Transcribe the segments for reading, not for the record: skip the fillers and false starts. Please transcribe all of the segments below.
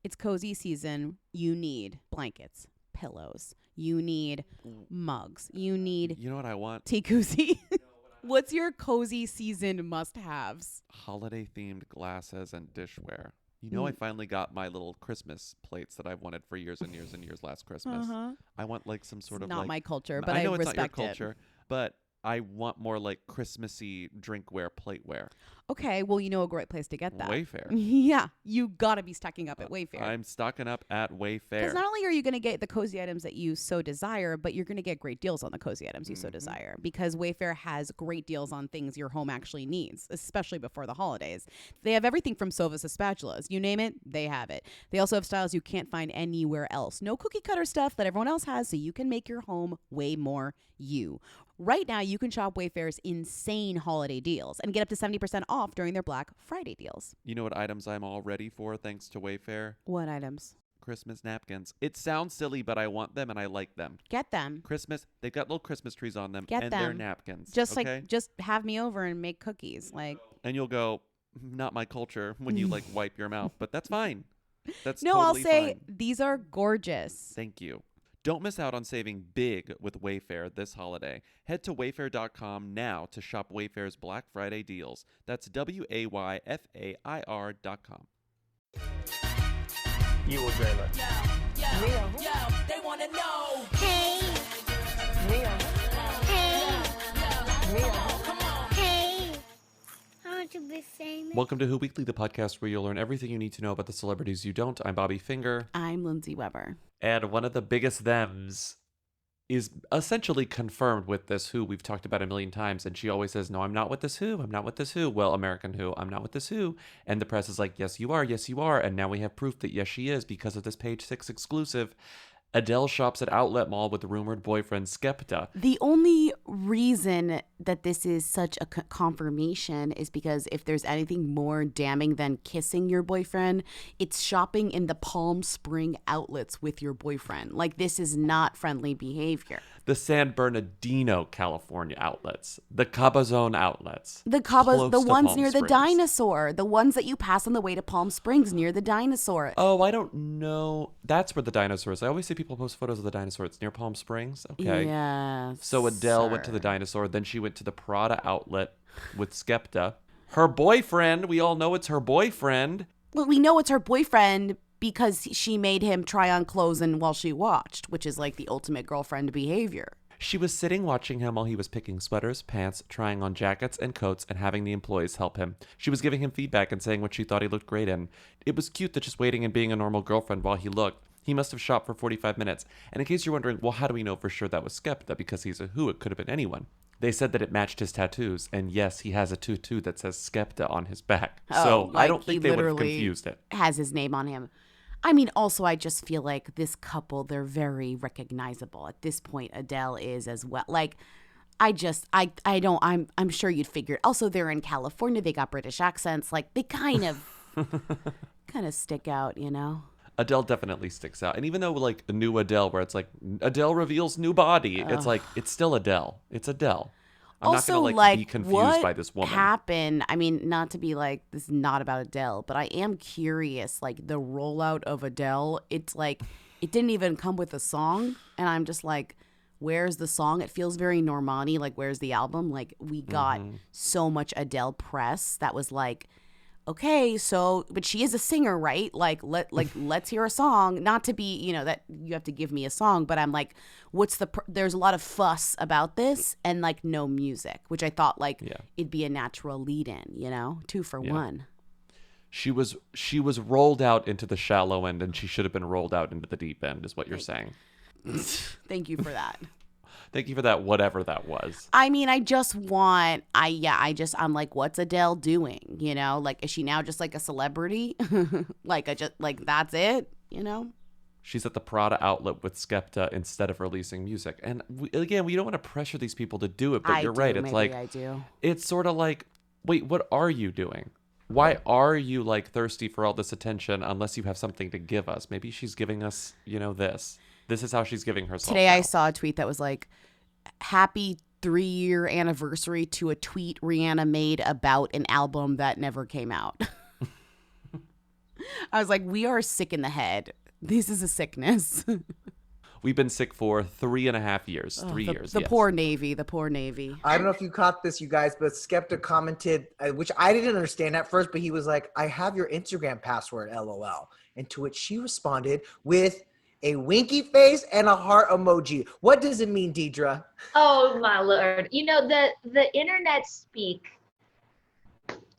It's cozy season. You need blankets, pillows. You need mugs. You need You know what I want? tea koozie. What's your cozy season must-haves? Holiday-themed glasses and dishware. You know, I finally got my little Christmas plates that I've wanted for years and years and years last Christmas. I want like some sort It's of not like... my culture, but I know I it's not your respect it. culture, but I want more like Christmassy drinkware, plateware. Okay, well, you know a great place to get that. Wayfair. Yeah, you got to be stocking up at Wayfair. I'm stocking up at Wayfair. Because not only are you going to get the cozy items that you so desire, but you're going to get great deals on the cozy items you so desire. Because Wayfair has great deals on things your home actually needs, especially before the holidays. They have everything from sofas to spatulas. You name it, they have it. They also have styles you can't find anywhere else. No cookie cutter stuff that everyone else has, so you can make your home way more you. Right now, you can shop Wayfair's insane holiday deals and get up to 70% off during their Black Friday deals. You know what items I'm all ready for thanks to Wayfair? What items? Christmas napkins. It sounds silly, but I want them and I like them. Get them. Christmas, they've got little Christmas trees on them. Get and them. they're napkins. Just okay? just have me over and make cookies. Like, and you'll go, not my culture, when you like wipe your mouth, but that's fine. That's no, totally I'll say fine. these are gorgeous. Thank you. Don't miss out on saving big with Wayfair this holiday. Head to wayfair.com now to shop Wayfair's Black Friday deals. That's WAYFAIR.com. You or Jayla? Yo, they wanna know. Hey, Mia. hey, Mia. hey. I want to be famous. Welcome to Who Weekly, the podcast where you'll learn everything you need to know about the celebrities you don't. I'm Bobby Finger. I'm Lindsay Weber. And one of the biggest thems is essentially confirmed with this Who we've talked about a million times. And she always says, no, I'm not with this Who. I'm not with this Who. Well, American Who, I'm not with this Who. And the press is like, yes, you are. Yes, you are. And now we have proof that yes, she is because of this Page 6 exclusive. Adele shops at Outlet Mall with the rumored boyfriend Skepta. The only reason that this is such a confirmation is because if there's anything more damning than kissing your boyfriend, it's shopping in the Palm Spring outlets with your boyfriend. Like, this is not friendly behavior. The San Bernardino, California outlets. The CABAZON outlets. The Close the to ones Palm near the Springs. dinosaur, the ones that you pass on the way to Palm Springs near the dinosaur. Oh, I don't know. That's where the dinosaur is. I always see people post photos of the dinosaur. It's near Palm Springs. Okay. Yeah. So Adele went to the dinosaur. Then she went to the Prada outlet with Skepta. Her boyfriend. We all know it's her boyfriend. Well, we know it's her boyfriend because she made him try on clothes and while she watched, which is like the ultimate girlfriend behavior. She was sitting watching him while he was picking sweaters, pants, trying on jackets and coats, and having the employees help him. She was giving him feedback and saying what she thought he looked great in. It was cute that just waiting and being a normal girlfriend while he looked. He must have shopped for 45 minutes. And in case you're wondering, well, how do we know for sure that was Skepta? Because he's a Who, it could have been anyone. They said that it matched his tattoos, and yes, he has a tattoo that says Skepta on his back. So I don't think they would have confused it. Has his name on him. I mean, also, I just feel like this couple, they're very recognizable. At this point, Adele is as well. Like, I'm sure you'd figure. Also, they're in California. They got British accents. Like, they kind of stick out, you know? Adele definitely sticks out. And even though, like, a new Adele, where it's like, Adele reveals new body, it's like, it's still Adele. It's Adele. I'm also, not going to, like, be confused what by this woman. happened? I mean, not to be like, this is not about Adele, but I am curious, like, the rollout of Adele, it's like, it didn't even come with a song. And I'm just like, where's the song? It feels very Normani. Like, where's the album? Like, we got so much Adele press that was like, okay, so, but she is a singer, right? Let's hear a song. Not to be, you know, that you have to give me a song, but I'm like, there's a lot of fuss about this and like no music, which I thought like it'd be a natural lead in, you know, 2 for 1. She was rolled out into the shallow end, and she should have been rolled out into the deep end, is what you're saying. Thank you for that. Thank you for that, whatever that was. I mean, I'm like, what's Adele doing? You know, like, is she now just like a celebrity? That's it, you know? She's at the Prada outlet with Skepta instead of releasing music. And we don't want to pressure these people to do it, but you're right. It's like, I do. It's sort of like, wait, what are you doing? Why are you like thirsty for all this attention unless you have something to give us? Maybe she's giving us, you know, this. This is how she's giving herself. Today now. I saw a tweet that was like, happy 3-year anniversary to a tweet Rihanna made about an album that never came out. I was like, we are sick in the head. This is a sickness. We've been sick for 3.5 years. 3 years. The yes. poor Navy. The poor Navy. I don't know if you caught this, you guys, but Skepta commented, which I didn't understand at first, but he was like, I have your Instagram password, LOL. And to which she responded with a winky face and a heart emoji. What does it mean, Deidre? Oh my Lord. You know, the internet speak,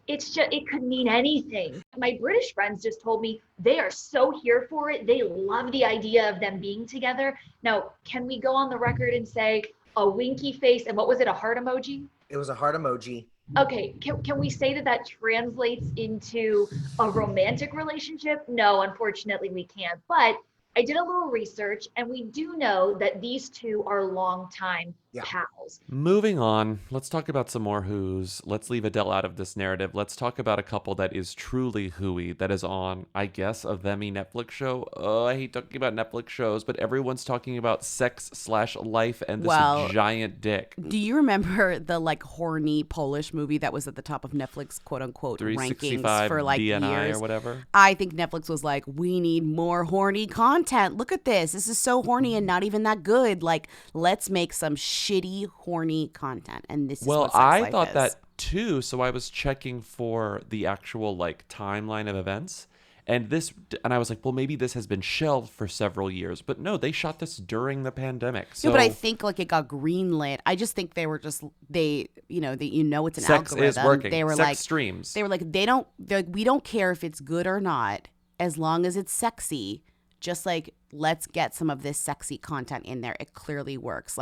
it could mean anything. My British friends just told me they are so here for it. They love the idea of them being together. Now, can we go on the record and say a winky face and what was it, a heart emoji? It was a heart emoji. Okay, can we say that translates into a romantic relationship? No, unfortunately we can't. But I did a little research and we do know that these two are longtime pals. Moving on, let's talk about some more who's. Let's leave Adele out of this narrative. Let's talk about a couple that is truly hooey, that is on, I guess, a themmy Netflix show. Oh, I hate talking about Netflix shows, but everyone's talking about sex/life and this giant dick. Do you remember the horny Polish movie that was at the top of Netflix quote unquote rankings for DNI years or whatever? I think Netflix was like, we need more horny content. Look at this. This is so horny and not even that good. Let's make some shitty horny content. And this is what Sex I Life thought is. that too, so I was checking for the actual timeline of events. And I was like, well, maybe this has been shelved for several years. But no, they shot this during the pandemic. So but I think it got greenlit. I just think they were just it's an sex algorithm. is working. They were sex streams. They were like, we don't care if it's good or not, as long as it's sexy. Just let's get some of this sexy content in there. It clearly works.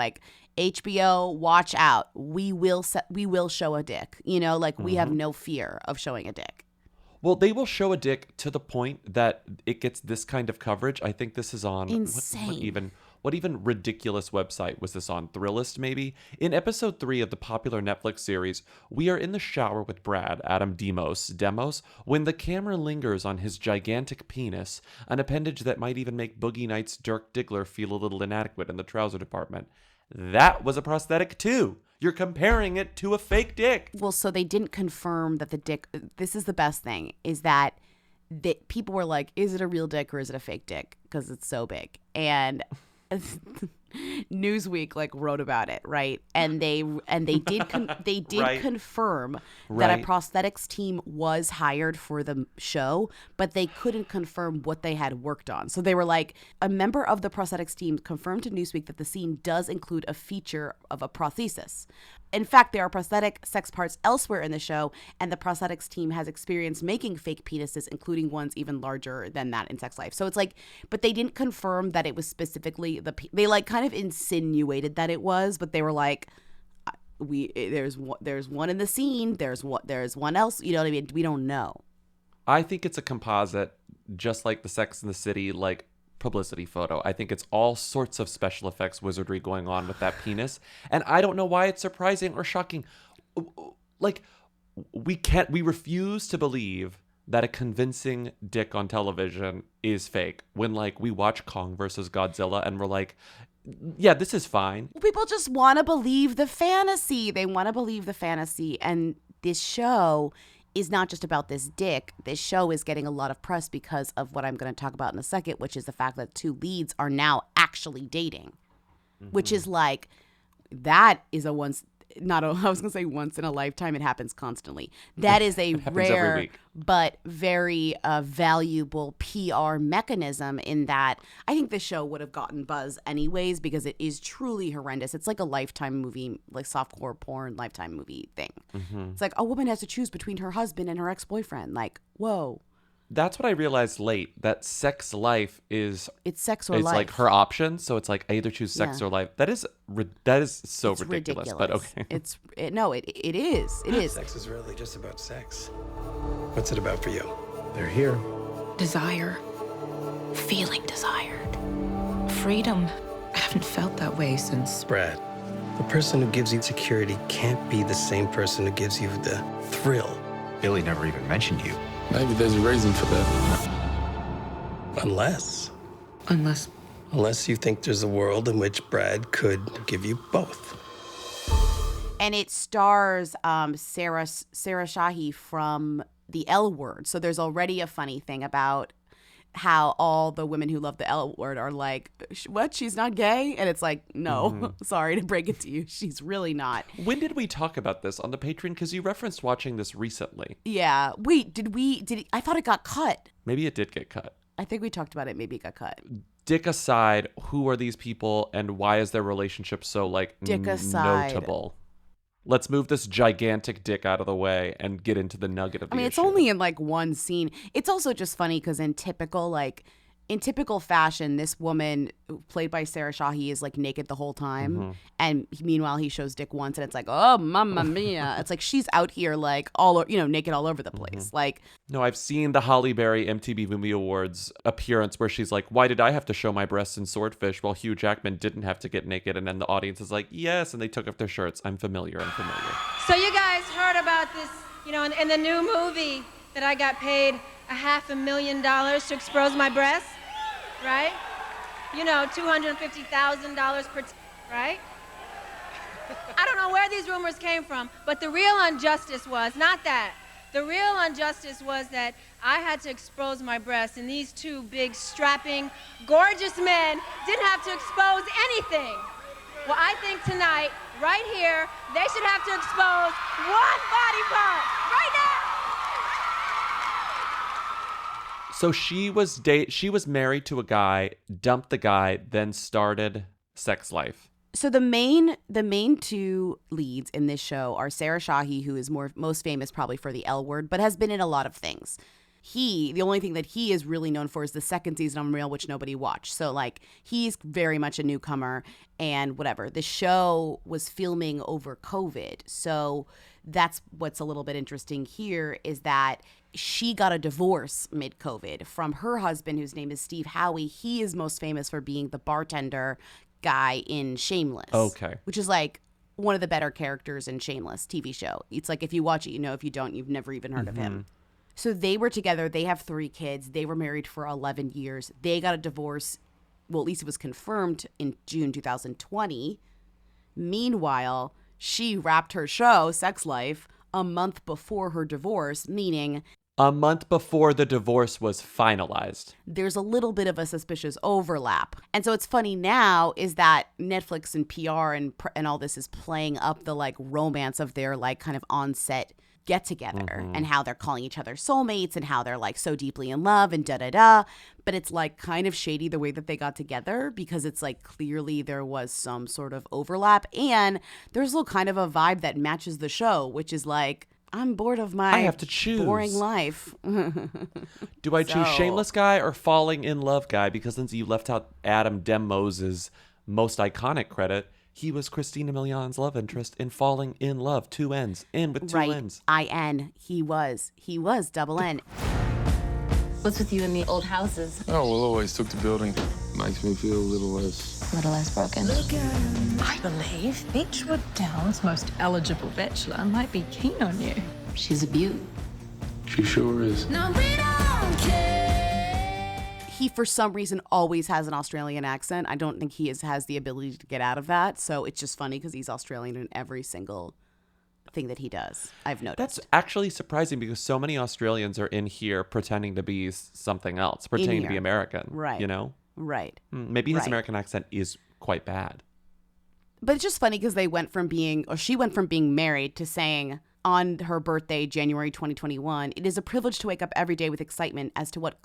HBO, watch out. We will show a dick. We have no fear of showing a dick. Well, they will show a dick to the point that it gets this kind of coverage. I think this is on insane. What even ridiculous website was this on? Thrillist, maybe? In episode 3 of the popular Netflix series, we are in the shower with Brad, Adam Demos, when the camera lingers on his gigantic penis, an appendage that might even make Boogie Nights' Dirk Diggler feel a little inadequate in the trouser department. That was a prosthetic too. You're comparing it to a fake dick. Well, so they didn't confirm that the dick, this is the best thing, is that people were like, is it a real dick or is it a fake dick? Because it's so big. And Newsweek wrote about it, right? And they did Right. confirm Right. that a prosthetics team was hired for the show, but they couldn't confirm what they had worked on. So they were like, a member of the prosthetics team confirmed to Newsweek that the scene does include a feature of a prosthesis. In fact, there are prosthetic sex parts elsewhere in the show, and the prosthetics team has experience making fake penises, including ones even larger than that in Sex Life. So it's but they didn't confirm that it was specifically they kind of insinuated that it was, but they were like, there's one in the scene, there's one else, you know what I mean? We don't know. I think it's a composite, just like the Sex and the City, publicity photo. I think it's all sorts of special effects wizardry going on with that penis, and I don't know why it's surprising or shocking. We refuse to believe that a convincing dick on television is fake when we watch Kong versus Godzilla and we're like, yeah, this is fine. People just want to believe the fantasy. They want to believe the fantasy, and this show is not just about this dick. This show is getting a lot of press because of what I'm going to talk about in a second, which is the fact that two leads are now actually dating, which is that is a once in a lifetime. It happens constantly. That is a rare but very valuable PR mechanism in that I think the show would have gotten buzz anyways because it is truly horrendous. It's like a Lifetime movie, softcore porn Lifetime movie thing. It's a woman has to choose between her husband and her ex-boyfriend. Whoa. That's what I realized late, that Sex Life it's sex or life. Her option. So it's I either choose sex or life. That is so ridiculous. But okay. It is. Sex is really just about sex. What's it about for you? They're here. Desire. Feeling desired. Freedom. I haven't felt that way since... Brad, the person who gives you security can't be the same person who gives you the thrill. Billy never even mentioned you. Maybe there's a reason for that. Unless you think there's a world in which Brad could give you both. And it stars Sarah Shahi from the L word. So there's already a funny thing about how all the women who love the L word are like, what? She's not gay? And it's like, no, sorry to break it to you. She's really not. When did we talk about this on the Patreon? Because you referenced watching this recently. Yeah. Wait, I thought it got cut. Maybe it did get cut. I think we talked about it. Maybe it got cut. Dick aside, who are these people and why is their relationship so Dick aside. notable? Let's move this gigantic dick out of the way and get into the nugget of the issue. It's only in like one scene. It's also just funny because in typical fashion, this woman played by Sarah Shahi is like naked the whole time. And meanwhile, he shows dick once and it's like, oh, mamma mia. It's like she's out here like naked all over the place. Like, no, I've seen the Holly Berry MTV Movie Awards appearance where she's like, why did I have to show my breasts in Swordfish while Hugh Jackman didn't have to get naked? And then the audience is like, yes. And they took off their shirts. I'm familiar. So you guys heard about this, in the new movie that I got paid $500,000 to expose my breasts, right? $250,000 per, right? I don't know where these rumors came from, but the real injustice was, not that. The real injustice was that I had to expose my breasts, and these two big, strapping, gorgeous men didn't have to expose anything. Well, I think tonight, right here, they should have to expose one body part, right now! So she was married to a guy, dumped the guy, then started sex life. So the main two leads in this show are Sarah Shahi, who is most famous probably for the L word, but has been in a lot of things. The only thing that he is really known for is the second season of Unreal, which nobody watched. So like he's very much a newcomer and whatever. The show was filming over COVID. So that's what's a little bit interesting here is that she got a divorce mid-COVID from her husband, whose name is Steve Howey. He is most famous for being the bartender guy in Shameless. Okay. Which is like one of the better characters in Shameless TV show. It's like if you watch it, you know. If you don't, you've never even heard of him. So they were together. They have 3 kids. They were married for 11 years. They got a divorce. Well, at least it was confirmed in June 2020. Meanwhile, she wrapped her show, Sex Life, a month before her divorce, meaning a month before the divorce was finalized. There's a little bit of a suspicious overlap. And so it's funny now is that Netflix and PR and all this is playing up the like romance of their like kind of on-set get together and how they're calling each other soulmates and how they're like so deeply in love and da-da-da. But it's like kind of shady the way that they got together because it's like clearly there was some sort of overlap and there's a little kind of a vibe that matches the show, which is like, I'm bored of my I have to choose. Boring life. Do I choose Shameless guy or Falling in Love guy? Because since you left out Adam Demos' most iconic credit, he was Christina Milian's love interest in Falling in Love. 2 N's. In with 2 N's. I-N. He was double N. What's with you in the old houses? Oh, well, always took the building. Makes me feel a little less broken. I believe Beechwood Downs' most eligible bachelor might be keen on you. She's a beaut. She sure is. No, we don't care. He, for some reason, always has an Australian accent. I don't think he has the ability to get out of that. So it's just funny because he's Australian in every single thing that he does. I've noticed. That's actually surprising because so many Australians are in here pretending to be something else, pretending to be American. Right. You know? Right. Maybe his American accent is quite bad. But it's just funny because she went from being married to saying on her birthday, January 2021, it is a privilege to wake up every day with excitement as to what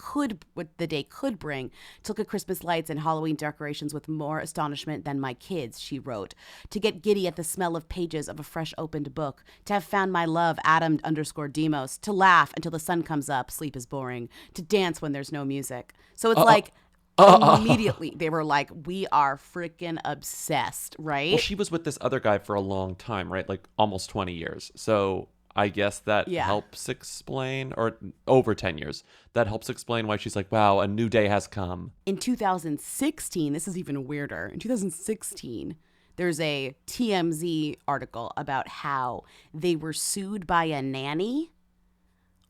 the day could bring. To look at Christmas lights and Halloween decorations with more astonishment than my kids, she wrote. To get giddy at the smell of pages of a fresh opened book. To have found my love, Adam _Demos. To laugh until the sun comes up, sleep is boring. To dance when there's no music. So it's like immediately they were like, we are freaking obsessed, right? Well, she was with this other guy for a long time, right? Like almost 20 years. So I guess that helps explain, or over 10 years, that helps explain why she's like, wow, a new day has come. In 2016, this is even weirder. In 2016, there's a TMZ article about how they were sued by a nanny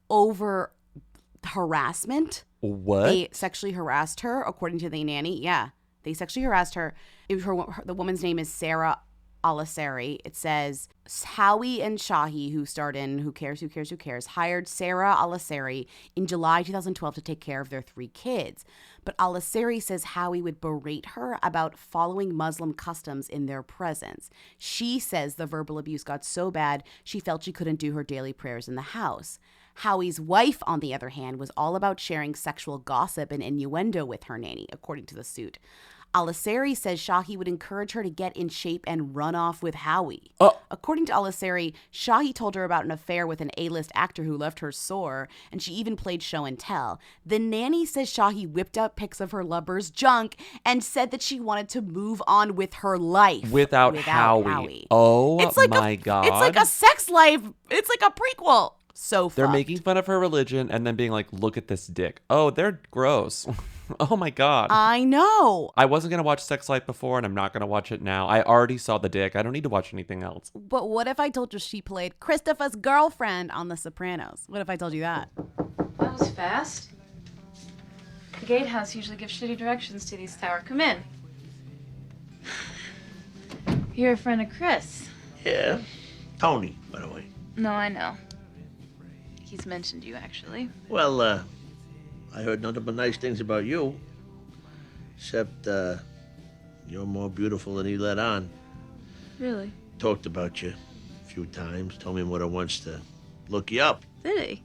over harassment. What? They sexually harassed her, according to the nanny. Yeah, they sexually harassed her. The woman's name is Sarah Alasari. It says Howie and Shahi, who starred in Who Cares, hired Sarah Alasari in July 2012 to take care of their 3 kids. But Alasari says Howie would berate her about following Muslim customs in their presence. She says the verbal abuse got so bad she felt she couldn't do her daily prayers in the house. Howie's wife, on the other hand, was all about sharing sexual gossip and innuendo with her nanny, according to the suit. Alasari says Shahi would encourage her to get in shape and run off with Howie. According to Alasari, Shahi told her about an affair with an A-list actor who left her sore, and she even played show and tell. The nanny says Shahi whipped up pics of her lover's junk and said that she wanted to move on with her life. Without Howie. Oh, it's like my God. It's like a sex life. It's like a prequel. So they're fucked. making fun of her religion and then being like, look at this dick. Oh, they're gross. Oh my God. I know. I wasn't going to watch Sex Life before and I'm not going to watch it now. I already saw the dick. I don't need to watch anything else. But what if I told you she played Christopher's girlfriend on The Sopranos? What if I told you that? That was fast. The gatehouse usually gives shitty directions to these tower. Come in. You're a friend of Chris. Yeah. Tony, by the way. No, I know. He's mentioned you, actually. Well, I heard nothing but nice things about you. Except, you're more beautiful than he let on. Really? Talked about you a few times. Told me more than once to look you up. Did he?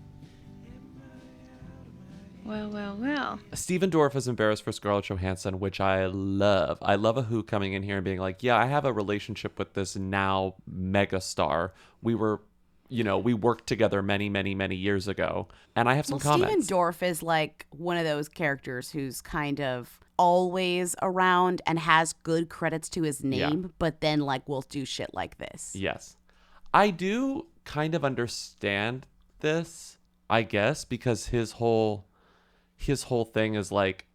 Well. Stephen Dorff is embarrassed for Scarlett Johansson, which I love. I love a Who coming in here and being like, yeah, I have a relationship with this now megastar. We worked together many, many, many years ago. And I have some comments. Stephen Dorff is like one of those characters who's kind of always around and has good credits to his name, but then like will do shit like this. Yes. I do kind of understand this, I guess, because his whole thing is like,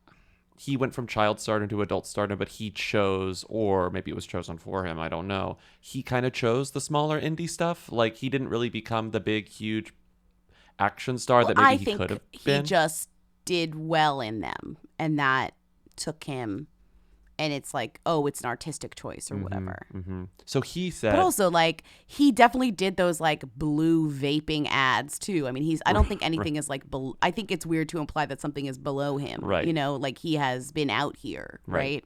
he went from child stardom to adult stardom, but he chose, or maybe it was chosen for him, I don't know. He kind of chose the smaller indie stuff. Like, he didn't really become the big, huge action star that maybe he could have been. He just did well in them, and that took him, and it's like, oh, it's an artistic choice or whatever. Mm-hmm. So he said... But also, like, he definitely did those, like, blue vaping ads, too. I mean, I don't think anything is, like, I think it's weird to imply that something is below him. Right. You know, like, he has been out here, right?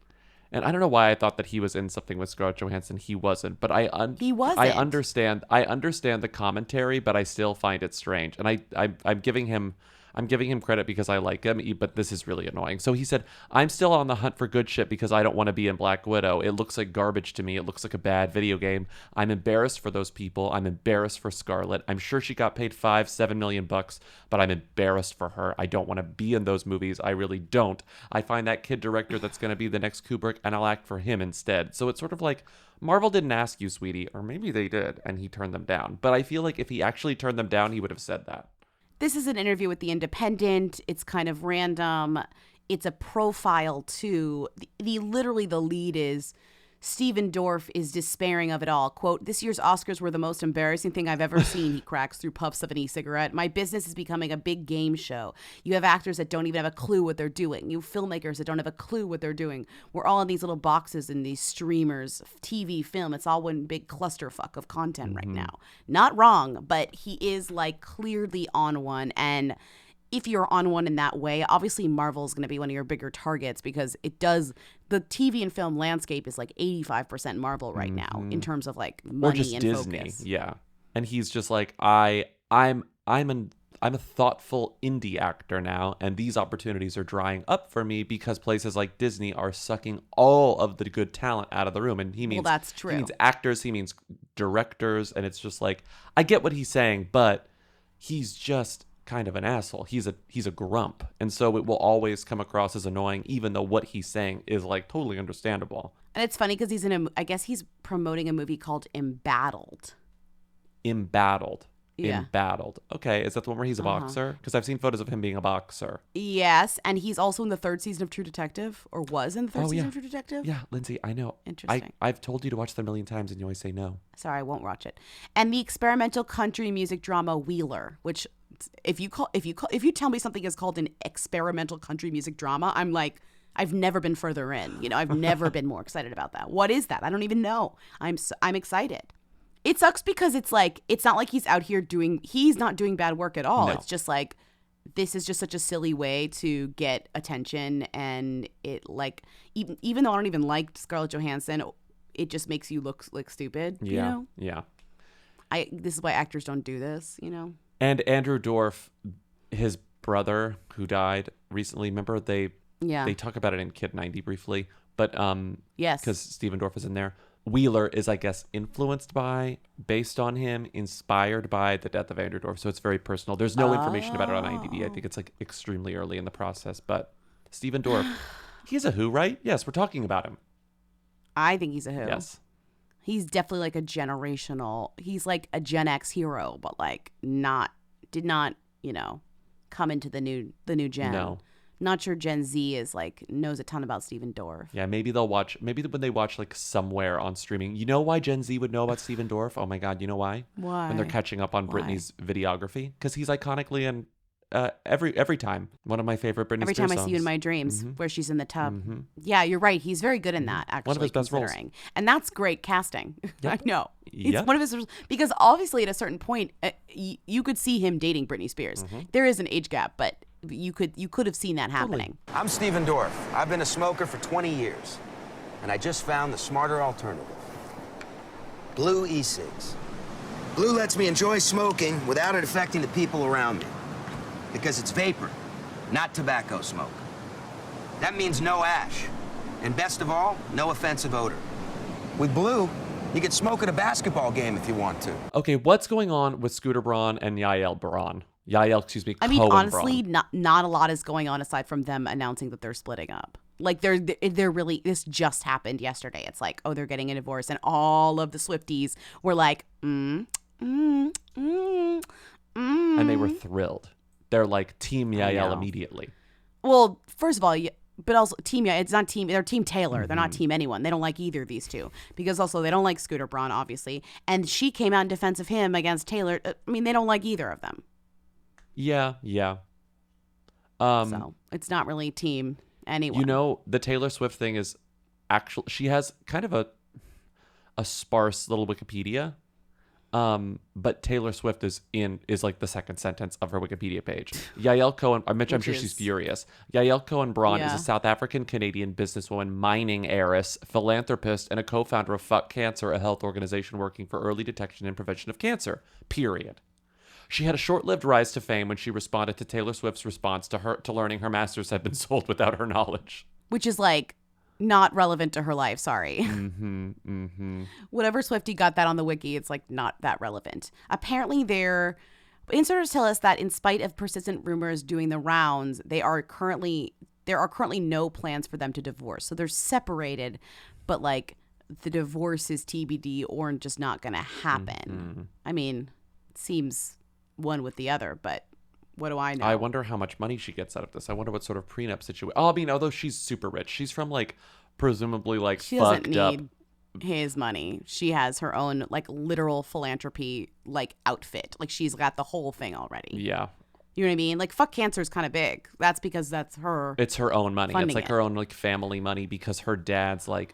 And I don't know why I thought that he was in something with Scarlett Johansson. He wasn't. But he wasn't. I understand the commentary, but I still find it strange. And I'm giving him credit because I like him, but this is really annoying. So he said, I'm still on the hunt for good shit because I don't want to be in Black Widow. It looks like garbage to me. It looks like a bad video game. I'm embarrassed for those people. I'm embarrassed for Scarlett. I'm sure she got paid $5-7 million bucks, but I'm embarrassed for her. I don't want to be in those movies. I really don't. I find that kid director that's going to be the next Kubrick, and I'll act for him instead. So it's sort of like, Marvel didn't ask you, sweetie, or maybe they did, and he turned them down. But I feel like if he actually turned them down, he would have said that. This is an interview with The Independent. It's kind of random. It's a profile too. Literally the lead is Stephen Dorff is despairing of it all. Quote, "This year's Oscars were the most embarrassing thing I've ever seen," he cracks through puffs of an e-cigarette. "My business is becoming a big game show. You have actors that don't even have a clue what they're doing. You filmmakers that don't have a clue what they're doing. We're all in these little boxes in these streamers, TV, film. It's all one big clusterfuck of content right now." Not wrong, but he is like clearly on one. And if you're on one in that way, obviously Marvel is going to be one of your bigger targets because the TV and film landscape is like 85% Marvel right now in terms of like money or just and Disney. focus. Yeah. And he's just like, I'm a thoughtful indie actor now, and these opportunities are drying up for me because places like Disney are sucking all of the good talent out of the room. And he means, well, that's true. He means actors, he means directors, and it's just like, I get what he's saying, but he's just kind of an asshole. He's a grump, and so it will always come across as annoying, even though what he's saying is like totally understandable. And it's funny because he's I guess he's promoting a movie called Embattled. Yeah. Embattled. Okay, is that the one where he's a boxer? Because I've seen photos of him being a boxer. Yes, and he's also in the 3rd season of True Detective, or was in the 3rd season of True Detective. Yeah, Lindsay, I know. Interesting. I've told you to watch that a million times, and you always say no. Sorry, I won't watch it. And the experimental country music drama Wheeler, which if you tell me something is called an experimental country music drama, I'm like, I've never been further in. You know, I've never been more excited about that. What is that? I don't even know. I'm excited. It sucks because it's like, it's not like he's out here he's not doing bad work at all. No. It's just like, this is just such a silly way to get attention. And it like, even though I don't even like Scarlett Johansson, it just makes you look like stupid. Yeah. You know? Yeah. This is why actors don't do this, you know? And Andrew Dorff, his brother who died recently, remember they talk about it in Kid 90 briefly, but yes, because Stephen Dorff is in there. Wheeler is, I guess, influenced by, based on him, inspired by the death of Andrew Dorff. So it's very personal. There's no information about it on IMDb. I think it's like extremely early in the process. But Stephen Dorff, he's a Who, right? Yes, we're talking about him. I think he's a Who. Yes. He's definitely like he's like a Gen X hero, but like did not, you know, come into the new gen. No. Not sure Gen Z is like knows a ton about Stephen Dorff. Yeah, maybe when they watch like somewhere on streaming. You know why Gen Z would know about Stephen Dorff? Oh my God, you know why? Why? When they're catching up on Britney's videography, because he's iconically in every time one of my favorite Britney Every Spears time I songs. see you in my dreams, Mhm. where she's in the tub. Mhm. Yeah, you're right. He's very good in that. Actually, One of his best roles. considering. And that's great casting. I know. It's Yep. one of his because obviously at a certain point, you could see him dating Britney Spears. Mm-hmm. There is an age gap, but you could have seen that happening. I'm Stephen Dorff. I've been a smoker for 20 years, and I just found the smarter alternative. Blue e-cigs. Blue lets me enjoy smoking without it affecting the people around me, because it's vapor, not tobacco smoke. That means no ash, and best of all, no offensive odor. With Blue, you can smoke at a basketball game if you want to. Okay, what's going on with Scooter Braun and Yael, excuse me, I mean, Cohen honestly, Braun? not a lot is going on aside from them announcing that they're splitting up. Like they're really, this just happened yesterday. It's like, oh, they're getting a divorce, and all of the Swifties were like, And they were thrilled. They're like Team Yael immediately. Well, first of all, but also Team Yael, it's not Team, they're Team Taylor. They're not Team anyone. They don't like either of these two because also they don't like Scooter Braun, obviously. And she came out in defense of him against Taylor. I mean, they don't like either of them. Yeah. So it's not really Team anyone. You know, the Taylor Swift thing is actually, she has kind of a sparse little Wikipedia. But Taylor Swift is like the second sentence of her Wikipedia page. Yael Cohen, I'm sure she's furious. Yael Cohen Braun is a South African Canadian businesswoman, mining heiress, philanthropist, and a co-founder of Fuck Cancer, a health organization working for early detection and prevention of cancer. Period. She had a short-lived rise to fame when she responded to Taylor Swift's response to learning her masters had been sold without her knowledge. Which is like not relevant to her life. Sorry. Whatever Swiftie got that on the wiki, it's like not that relevant. Apparently, insiders tell us that in spite of persistent rumors doing the rounds, there are currently no plans for them to divorce. So they're separated, but like the divorce is TBD or just not going to happen. I mean, it seems one with the other, but what do I know? I wonder how much money she gets out of this. I wonder what sort of prenup situation. Oh, I mean, although she's super rich, she's from like presumably like she fucked doesn't up. need his money. She has her own like literal philanthropy like outfit. Like she's got the whole thing already. Yeah. You know what I mean? Like Fuck Cancer is kind of big. That's because that's her. It's her own money. It's funding like it. her own like family money because her dad's like,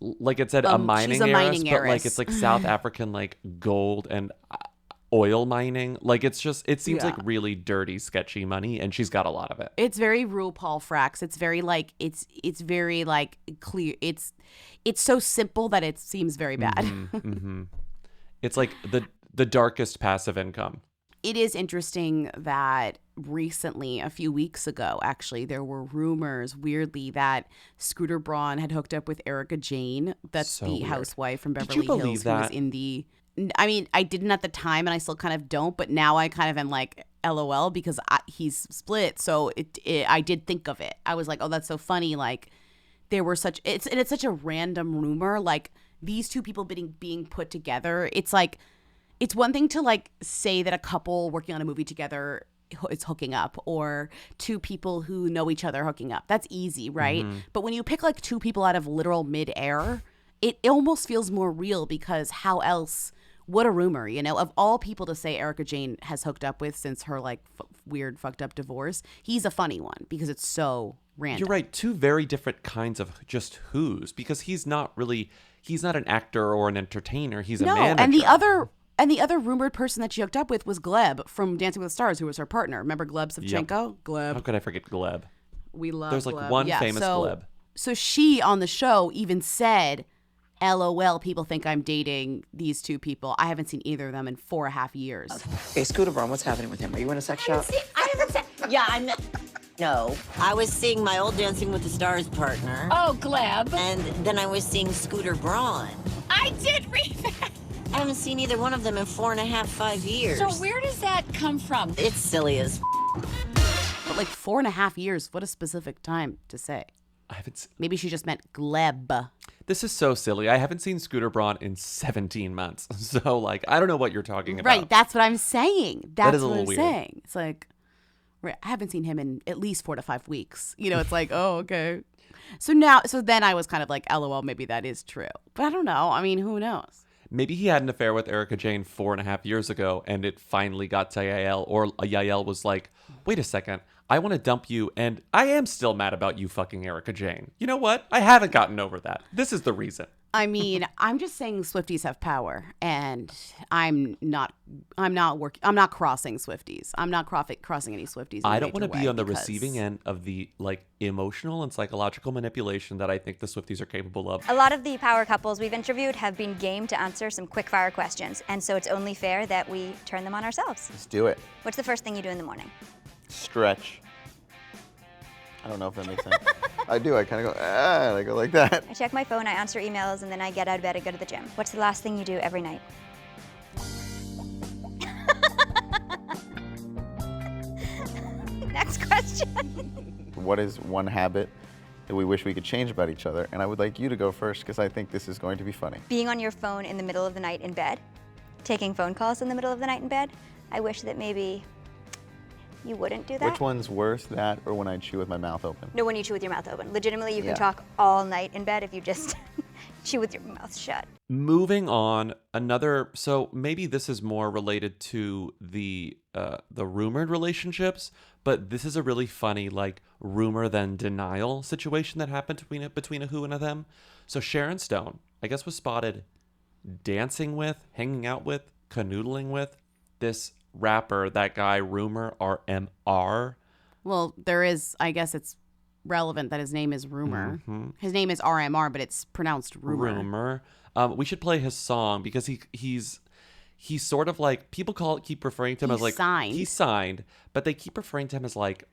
like it said, a mining she's a heiress, mining but heiress. like it's like South African like gold and oil mining. Like it seems like really dirty, sketchy money, and she's got a lot of it. It's very RuPaul Frax. It's very like it's very like clear. It's so simple that it seems very bad. It's like the darkest passive income. It is interesting that recently, a few weeks ago, actually, there were rumors, weirdly, that Scooter Braun had hooked up with Erica Jane. That's So the weird. housewife from Did Beverly you believe Hills who was that? in the. I mean, I didn't at the time, and I still kind of don't. But now I kind of am like, LOL, because he's split. So I did think of it. I was like, oh, that's so funny. Like, there were it's such a random rumor. Like these two people being put together. It's like. It's one thing to like say that a couple working on a movie together is hooking up or two people who know each other hooking up. That's easy, right? But when you pick like two people out of literal midair, it almost feels more real because how else? What a rumor, you know? Of all people to say Erica Jane has hooked up with since her like weird fucked up divorce, he's a funny one because it's so random. You're right. Two very different kinds of just who's, because he's not an actor or an entertainer. He's a manager. And the other rumored person that she hooked up with was Gleb from Dancing with the Stars, who was her partner. Remember Gleb Savchenko? Yep. Gleb. How could I forget Gleb? We love There's Gleb. like one famous Gleb. So she on the show even said, LOL, people think I'm dating these two people. I haven't seen either of them in 4.5 years. Hey, Scooter Braun, what's happening with him? Are you in a sex shop? No, I was seeing my old Dancing with the Stars partner. Oh, Gleb. And then I was seeing Scooter Braun. I did read that. I haven't seen either one of them in 4.5, 5 years. So where does that come from? It's silly as But like 4.5 years, what a specific time to say. Maybe she just meant Gleb. This is so silly. I haven't seen Scooter Braun in 17 months. So, like, I don't know what you're talking about. Right, that's what I'm saying. That's That is a what little I'm weird. saying. It's like, I haven't seen him in at least 4 to 5 weeks. You know, it's like, oh, okay. So then I was kind of like, LOL, maybe that is true. But I don't know. I mean, who knows? Maybe he had an affair with Erika Jane 4.5 years ago, and it finally got to Yael, or Yael was like, wait a second, I want to dump you, and I am still mad about you fucking Erika Jane. You know what? I haven't gotten over that. This is the reason. I mean, I'm just saying Swifties have power, and I'm not crossing Swifties. I'm not crossing any Swifties. I don't want to be on the receiving end of the like emotional and psychological manipulation that I think the Swifties are capable of. A lot of the power couples we've interviewed have been game to answer some quick fire questions, and so it's only fair that we turn them on ourselves. Let's do it. What's the first thing you do in the morning? Stretch. I don't know if that makes sense. I do. I kind of go, and I go like that. I check my phone, I answer emails, and then I get out of bed and go to the gym. What's the last thing you do every night? Next question. What is one habit that we wish we could change about each other? And I would like you to go first because I think this is going to be funny. Being on your phone in the middle of the night in bed, taking phone calls in the middle of the night in bed. I wish that maybe you wouldn't do that. Which one's worse, that or when I chew with my mouth open? No, when you chew with your mouth open. Legitimately, you Yeah. can talk all night in bed if you just chew with your mouth shut. Moving on, so maybe this is more related to the rumored relationships, but this is a really funny like rumor then denial situation that happened between a who and a them. So Sharon Stone, I guess, was spotted dancing with, hanging out with, canoodling with this rapper, that guy Rumor, RMR. Well, I guess it's relevant that his name is Rumor. Mm-hmm. His name is RMR, but it's pronounced Rumor. We should play his song because he's sort of like, people keep referring to him as like he's signed, but they keep referring to him as like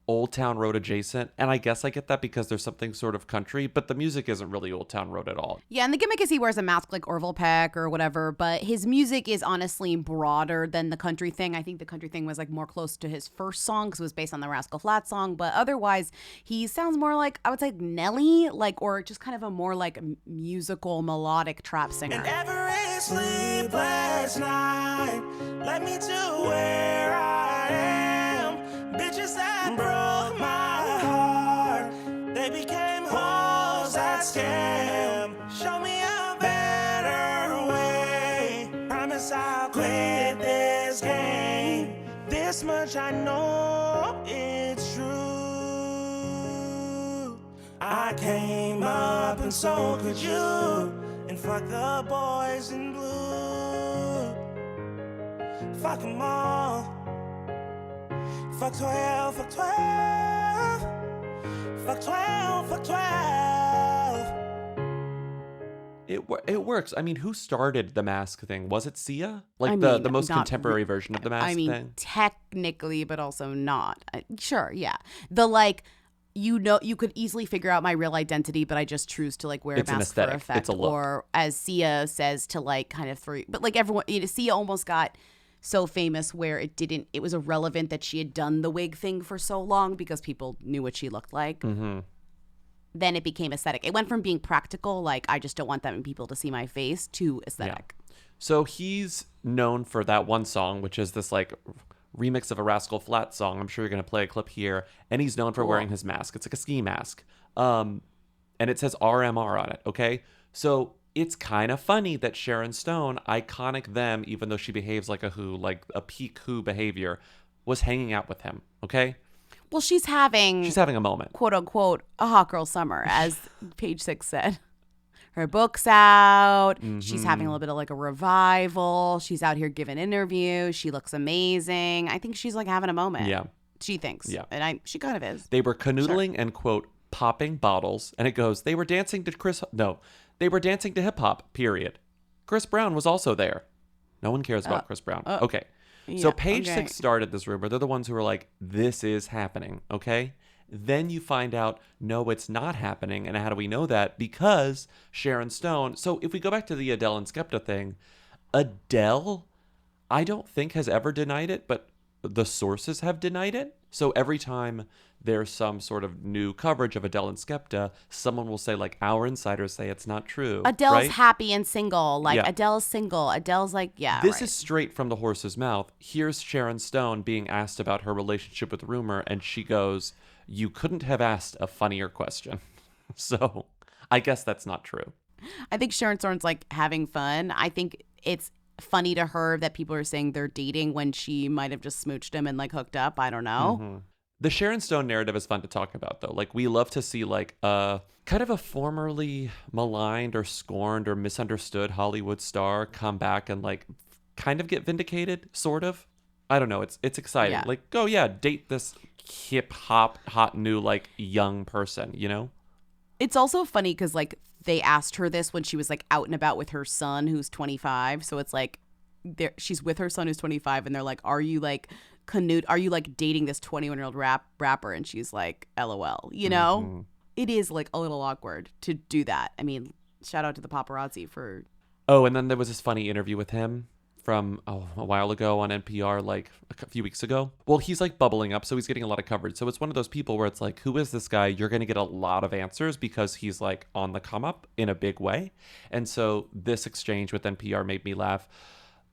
Old Town Road adjacent, and I guess I get that because there's something sort of country, but the music isn't really Old Town Road at all. Yeah, and the gimmick is he wears a mask like Orville Peck or whatever, but his music is honestly broader than the country thing. I think the country thing was like more close to his first song because it was based on the Rascal Flatts song, but otherwise he sounds more like, I would say, Nelly, like, or just kind of a more like musical melodic trap singer. And every sleepless night led me to where I am. Bitches that broke my heart, they became hoes that scam. Show me a better way. Promise I'll quit this game. This much I know it's true. I came up and so could you. And fuck the boys in blue. Fuck them all. Fuck 12, fuck 12. Fuck 12, fuck 12. It works. I mean, who started the mask thing? Was it Sia? Like I the mean, most not contemporary version of the mask I mean, thing? technically, but also not. Sure, yeah. The like, you could easily figure out my real identity, but I just choose to like wear It's a an mask for aesthetic. effect. It's a look. Or as Sia says, to like kind of throw. But like everyone, Sia almost got so famous where it was irrelevant that she had done the wig thing for so long because people knew what she looked like. Mm-hmm. Then it became aesthetic. It went from being practical, like I just don't want that many people to see my face, to aesthetic. Yeah. So he's known for that one song, which is this like remix of a Rascal Flatts song. I'm sure you're going to play a clip here. And he's known for wearing his mask. It's like a ski mask. And it says RMR on it, okay? So it's kind of funny that Sharon Stone, iconic them, even though she behaves like a who, like a peak who behavior, was hanging out with him, okay? Well, she's having a moment. quote unquote a hot girl summer, as Page 6 said. Her book's out. She's having a little bit of like a revival. She's out here giving interviews. She looks amazing. I think she's like having a moment. Yeah. She thinks. Yeah. And she kind of is. They were canoodling and, quote, popping bottles. And it goes, they were dancing to hip hop, period. Chris Brown was also there. No one cares about Chris Brown. Okay. So Yeah, Page okay. 6 started this rumor. They're the ones who were like, this is happening. Okay. Then you find out, no, it's not happening. And how do we know that? Because Sharon Stone. So if we go back to the Adele and Skepta thing, Adele, I don't think has ever denied it, but the sources have denied it. So every time there's some sort of new coverage of Adele and Skepta, someone will say, like, our insiders say it's not true. Adele's right? happy and single. Like, Yeah. Adele's single. Adele's like, yeah, This right. is straight from the horse's mouth. Here's Sharon Stone being asked about her relationship with Rumor, and she goes, you couldn't have asked a funnier question. So I guess that's not true. I think Sharon Stone's like having fun. I think it's funny to her that people are saying they're dating when she might have just smooched him and like hooked up. I don't know. The Sharon Stone narrative is fun to talk about, though. Like, we love to see, like, kind of a formerly maligned or scorned or misunderstood Hollywood star come back and, like, kind of get vindicated, sort of. I don't know. It's exciting. Yeah. Like, oh, yeah, date this hip-hop, hot, new, like, young person, you know? It's also funny because like they asked her this when she was like out and about with her son who's 25. So it's like she's with her son who's 25 and they're like, are you like dating this 21-year-old rapper? And she's like, LOL, you know? It is like a little awkward to do that. I mean, shout out to the paparazzi for. Oh, and then there was this funny interview with him from a while ago on NPR, like a few weeks ago. Well, he's like bubbling up, so he's getting a lot of coverage. So it's one of those people where it's like, who is this guy? You're going to get a lot of answers because he's like on the come up in a big way. And so this exchange with NPR made me laugh.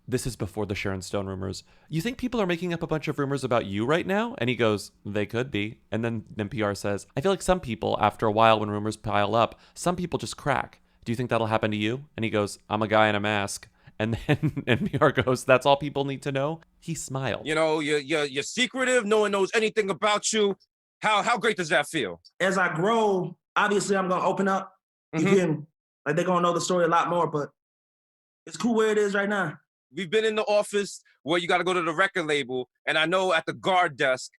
This is before the Sharon Stone rumors. You think people are making up a bunch of rumors about you right now? And he goes, they could be. And then NPR says, I feel like some people, after a while when rumors pile up, some people just crack. Do you think that'll happen to you? And he goes, I'm a guy in a mask. And then NPR goes, that's all people need to know? He smiled. You know, you're secretive. No one knows anything about you. How great does that feel? As I grow, obviously I'm going to open up. You feel me? Like they're going to know the story a lot more, but it's cool where it is right now. We've been in the office where you got to go to the record label. And I know at the guard desk,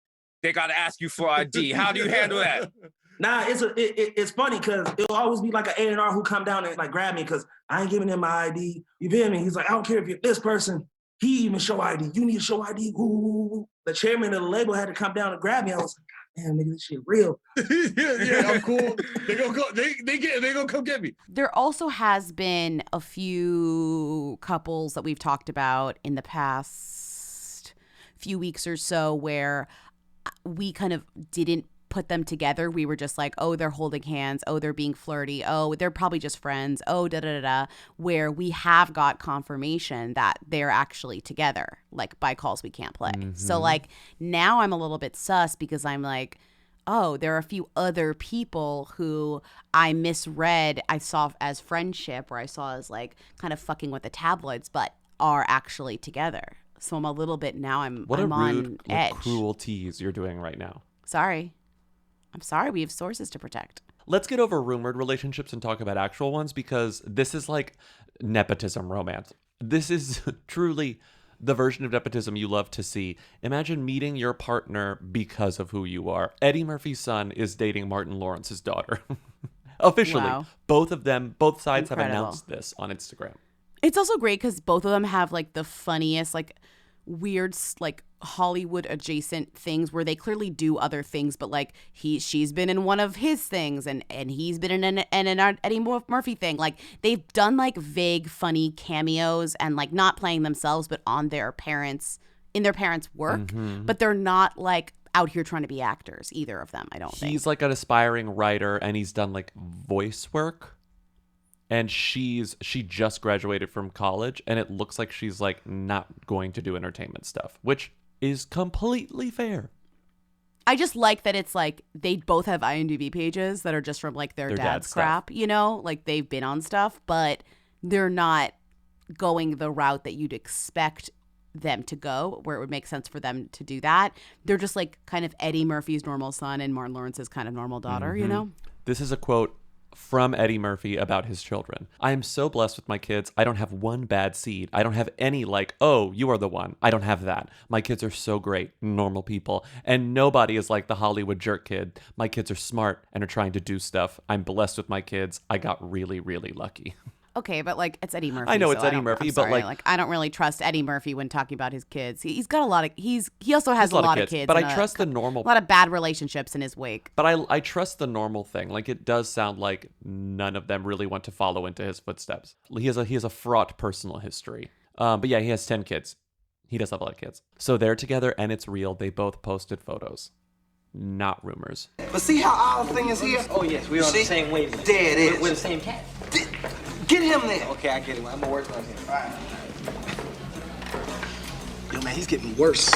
they got to ask you for ID. How do you handle that? Nah, it's funny because it'll always be like an A&R who come down and like grab me because I ain't giving him my ID. You feel me? He's like, I don't care if you're this person. He even show ID. You need to show ID. Ooh. The chairman of the label had to come down and grab me. I was like, damn, nigga, this shit real. yeah, I'm cool. They gonna come get me. There also has been a few couples that we've talked about in the past few weeks or so where we kind of didn't put them together. We were just like, oh, they're holding hands. Oh, they're being flirty. Oh, they're probably just friends. Oh, da-da-da-da. Where we have got confirmation that they're actually together, like by calls we can't play. So like now I'm a little bit sus because I'm like, oh, there are a few other people who I misread. I saw as friendship or I saw as like kind of fucking with the tabloids, but are actually together. So I'm a little bit now I'm rude, on edge. Cruel tease you're doing right now. Sorry. I'm sorry, we have sources to protect. Let's get over rumored relationships and talk about actual ones because this is like nepotism romance. This is truly the version of nepotism you love to see. Imagine meeting your partner because of who you are. Eddie Murphy's son is dating Martin Lawrence's daughter. Officially. Wow. Both sides have Incredible. announced this on Instagram. It's also great because both of them have like the funniest, like weird, like Hollywood adjacent things where they clearly do other things, but like she's been in one of his things and he's been in an Eddie Murphy thing. Like they've done like vague, funny cameos and like not playing themselves, but on their parents, in their parents' work. But they're not like out here trying to be actors, either of them, I don't think. He's like an aspiring writer and he's done like voice work. And she just graduated from college and it looks like she's like not going to do entertainment stuff, which is completely fair. I just like that it's like they both have IMDb pages that are just from like their dad's crap, you know, like they've been on stuff, but they're not going the route that you'd expect them to go, where it would make sense for them to do that. They're just like kind of Eddie Murphy's normal son and Martin Lawrence's kind of normal daughter, you know? This is a quote from Eddie Murphy about his children. I am so blessed with my kids. I don't have one bad seed. I don't have any like, oh, you are the one. I don't have that. My kids are so great, normal people. And nobody is like the Hollywood jerk kid. My kids are smart and are trying to do stuff. I'm blessed with my kids. I got really, really lucky. Okay, but like it's Eddie Murphy. I know so it's Eddie Murphy, I'm but sorry, like I don't really trust Eddie Murphy when talking about his kids. He's got a lot of he also has a lot of kids. But and I trust the normal. A lot of bad relationships in his wake. But I trust the normal thing. Like it does sound like none of them really want to follow into his footsteps. He has a fraught personal history. But yeah, he has 10 kids. He does have a lot of kids. So they're together and it's real. They both posted photos. Not rumors. But see how our thing is here? Oh, yes, we're on the same wavelength. There it is. We're the same cat. Get him there. Okay, I get him. I'm working on him. All right. Yo, man, he's getting worse.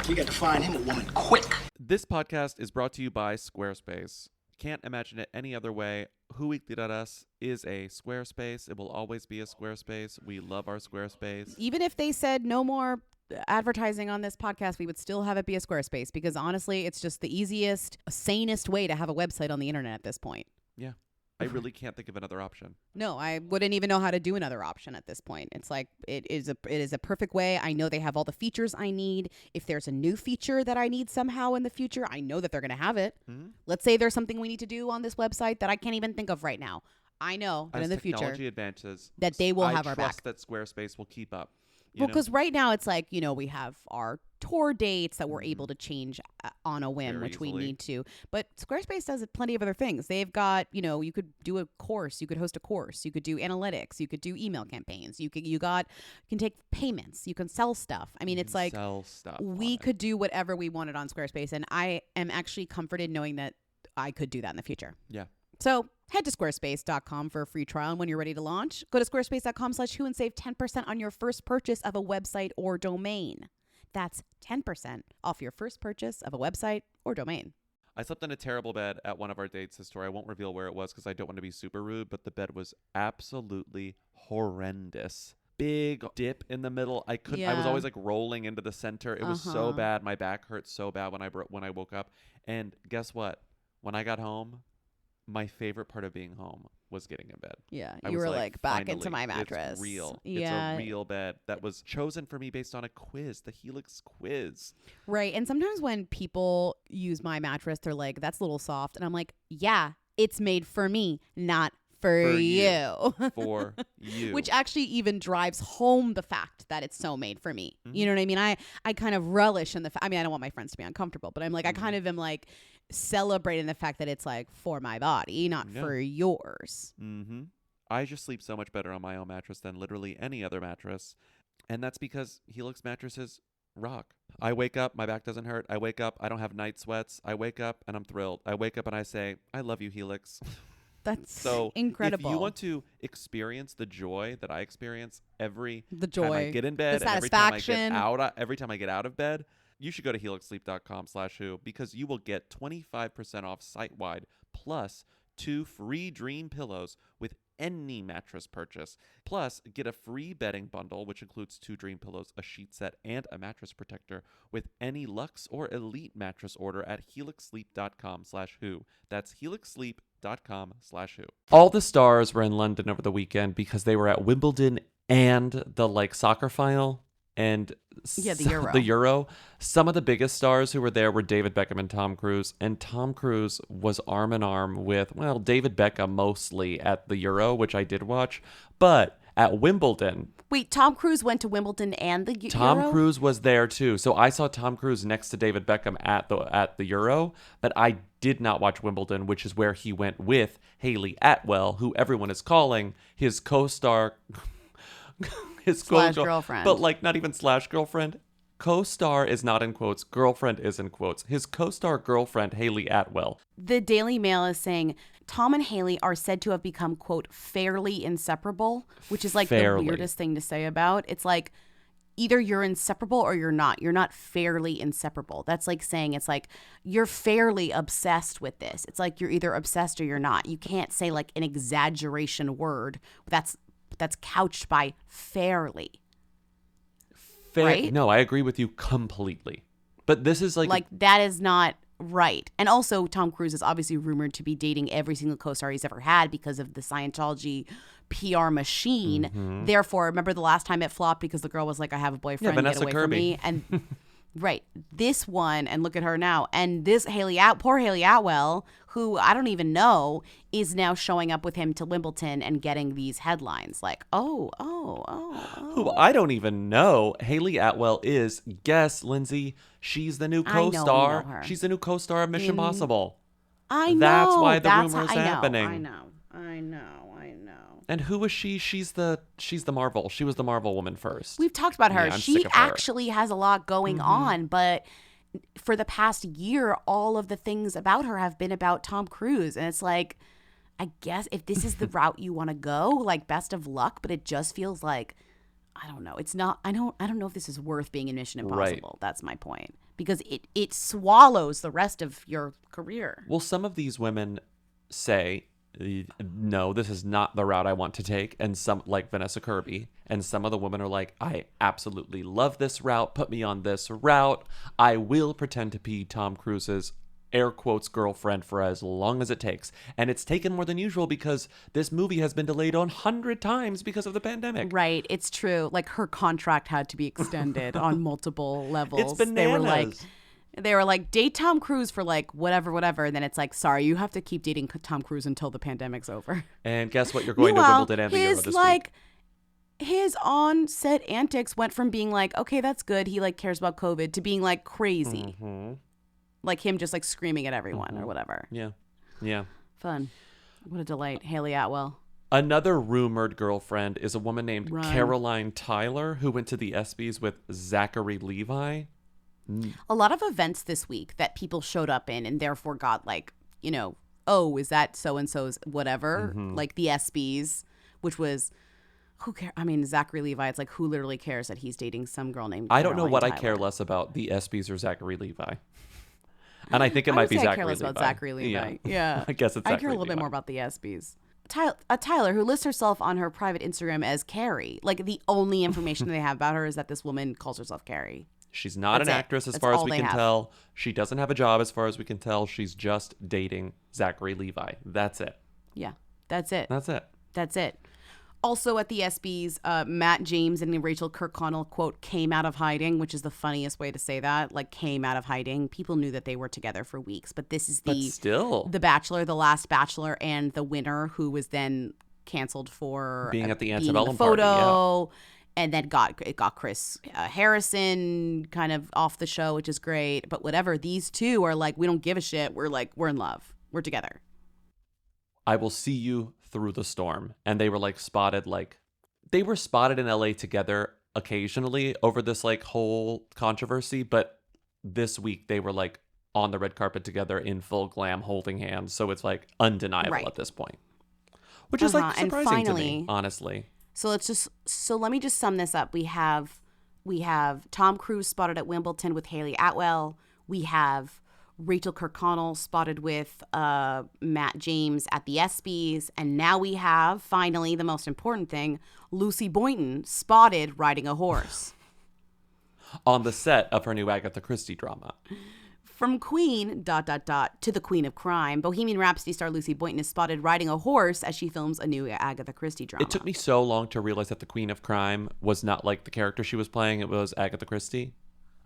We got to find him a woman quick. This podcast is brought to you by Squarespace. Can't imagine it any other way. Whoweekly.us is a Squarespace. It will always be a Squarespace. We love our Squarespace. Even if they said no more advertising on this podcast, we would still have it be a Squarespace because honestly, it's just the easiest, sanest way to have a website on the internet at this point. Yeah. I really can't think of another option. No, I wouldn't even know how to do another option at this point. It's like it is a perfect way. I know they have all the features I need. If there's a new feature that I need somehow in the future, I know that they're going to have it. Mm-hmm. Let's say there's something we need to do on this website that I can't even think of right now. I know that in the future advances, that they will have our back. I trust that Squarespace will keep up. Well, because right now it's like, you know, we have our tour dates that we're able to change on a whim, which we need to. But Squarespace does plenty of other things. They've got, you know, you could do a course, you could host a course, you could do analytics, you could do email campaigns, you can take payments, you can sell stuff. I mean, it's like sell stuff we could do whatever we wanted on Squarespace, and I am actually comforted knowing that I could do that in the future. Yeah. So head to squarespace.com for a free trial. And when you're ready to launch, go to squarespace.com/who and save 10% on your first purchase of a website or domain. That's 10% off your first purchase of a website or domain. I slept in a terrible bed at one of our dates this story. I won't reveal where it was because I don't want to be super rude, but the bed was absolutely horrendous. Big dip in the middle. I was always like rolling into the center. It was so bad. My back hurt so bad when I woke up. And guess what? When I got home, my favorite part of being home was getting in bed. Yeah, you were like back into my mattress. It's real. Yeah. It's a real bed that was chosen for me based on a quiz, the Helix quiz. Right. And sometimes when people use my mattress, they're like, that's a little soft. And I'm like, yeah, it's made for me, not for you. For you. Which actually even drives home the fact that it's so made for me. Mm-hmm. You know what I mean? I kind of relish in the I mean, I don't want my friends to be uncomfortable, but I'm like, I kind of am like celebrating the fact that it's like for my body, not for yours. Mm-hmm. I just sleep so much better on my own mattress than literally any other mattress. And that's because Helix mattresses rock. I wake up, my back doesn't hurt. I wake up, I don't have night sweats. I wake up and I'm thrilled. I wake up and I say, I love you, Helix. That's so incredible. If you want to experience the joy that I experience every time I get in bed, the and every time I get out of bed, you should go to helixsleep.com/who because you will get 25% off site-wide plus 2 free dream pillows with any mattress purchase. Plus, get a free bedding bundle, which includes 2 dream pillows, a sheet set, and a mattress protector with any Luxe or Elite mattress order at helixsleep.com/who. That's helixsleep.com/who. All the stars were in London over the weekend because they were at Wimbledon and the soccer final. And the Euro. Some of the biggest stars who were there were David Beckham and Tom Cruise. And Tom Cruise was arm in arm with, David Beckham mostly at the Euro, which I did watch. But at Wimbledon. Wait, Tom Cruise went to Wimbledon and the Euro? Tom Cruise was there too. So I saw Tom Cruise next to David Beckham at the Euro. But I did not watch Wimbledon, which is where he went with Hayley Atwell, who everyone is calling his co-star... /girlfriend. But not even /girlfriend. Co-star is not in quotes. Girlfriend is in quotes. His co-star girlfriend, Hayley Atwell. The Daily Mail is saying Tom and Hayley are said to have become, quote, fairly inseparable, which is the weirdest thing to say about. It's like either you're inseparable or you're not. You're not fairly inseparable. That's like saying it's like you're fairly obsessed with this. It's like you're either obsessed or you're not. You can't say like an exaggeration word that's couched by fairly. Fair. right? No, I agree with you completely. But this is Like that is not right. And also Tom Cruise is obviously rumored to be dating every single co-star he's ever had because of the Scientology PR machine. Mhm. Therefore, remember the last time it flopped because the girl was like, I have a boyfriend, get Vanessa away from Kirby. me. And right. This one, and look at her now. And this poor Haley Atwell, who I don't even know, is now showing up with him to Wimbledon and getting these headlines like, oh. Who I don't even know. Haley Atwell is, guess, Lindsay, she's the new I know, we co-star. know her. She's the new co-star of Mission Impossible. I know. That's why the That's rumor's I know, happening. I know. And who is she? She's the Marvel. She was the Marvel woman first. We've talked about her. Yeah, I'm She sick of her. actually has a lot going on, but for the past year, all of the things about her have been about Tom Cruise. And it's like, I guess if this is the route you want to go, like best of luck, but it just feels like, I don't know. It's not, I don't know if this is worth being in Mission Impossible. Right. That's my point. Because it swallows the rest of your career. Well, some of these women say, no, this is not the route I want to take. And some, like Vanessa Kirby, and some of the women are like, I absolutely love this route. Put me on this route. I will pretend to be Tom Cruise's air quotes girlfriend for as long as it takes. And it's taken more than usual because this movie has been delayed 100 times because of the pandemic. Right. It's true. Like her contract had to be extended on multiple levels. It's bananas. They were like, date Tom Cruise for like whatever. And then it's like, sorry, you have to keep dating Tom Cruise until the pandemic's over. And guess what? You're going Meanwhile, to Wimbledon and the Euro this like, week. his on-set antics went from being like, okay, that's good, he like cares about COVID, to being like crazy. Like him just like screaming at everyone or whatever. Yeah. Fun. What a delight. Haley Atwell. Another rumored girlfriend is a woman named Run. Caroline Tyler, who went to the ESPYs with Zachary Levi. A lot of events this week that people showed up in and therefore got like, oh, is that so-and-so's whatever? Like the ESPYs, which was, who cares? I mean, Zachary Levi, it's like, who literally cares that he's dating some girl named I don't know Caroline what I Tyler? care less about, the ESPYs or Zachary Levi. And I think it might be I Zachary care less Levi. about Zachary Levi. Yeah. I guess it's I Zachary care a little Levi. bit more about the ESPYs. Tyler, who lists herself on her private Instagram as Carrie. Like, the only information they have about her is that this woman calls herself Carrie. She's not That's an it. actress as That's far as all we they can have. tell. She doesn't have a job as far as we can tell. She's just dating Zachary Levi. That's it. Yeah, that's it. That's it. Also at the ESPYs, Matt James and Rachel Kirkconnell, quote, came out of hiding, which is the funniest way to say that. Like, came out of hiding. People knew that they were together for weeks, but this is But still. The Bachelor, the last Bachelor, and the winner who was then canceled for Being at the being in antebellum photo. party, And then it got Chris Harrison kind of off the show, which is great. But whatever, these two are like, we don't give a shit. We're in love. We're together. I will see you through the storm. And they were like spotted in LA together occasionally over this like whole controversy. But this week they were like on the red carpet together in full glam holding hands. So it's like undeniable Right. at this point, which is like And surprising to me, finally- honestly. So let me just sum this up. We have Tom Cruise spotted at Wimbledon with Haley Atwell. We have Rachel Kirkconnell spotted with Matt James at the ESPYs. And now we have, finally, the most important thing, Lucy Boynton spotted riding a horse. On the set of her new Agatha Christie drama. From Queen, ... to the Queen of Crime, Bohemian Rhapsody star Lucy Boynton is spotted riding a horse as she films a new Agatha Christie drama. It took me so long to realize that the Queen of Crime was not like the character she was playing. It was Agatha Christie.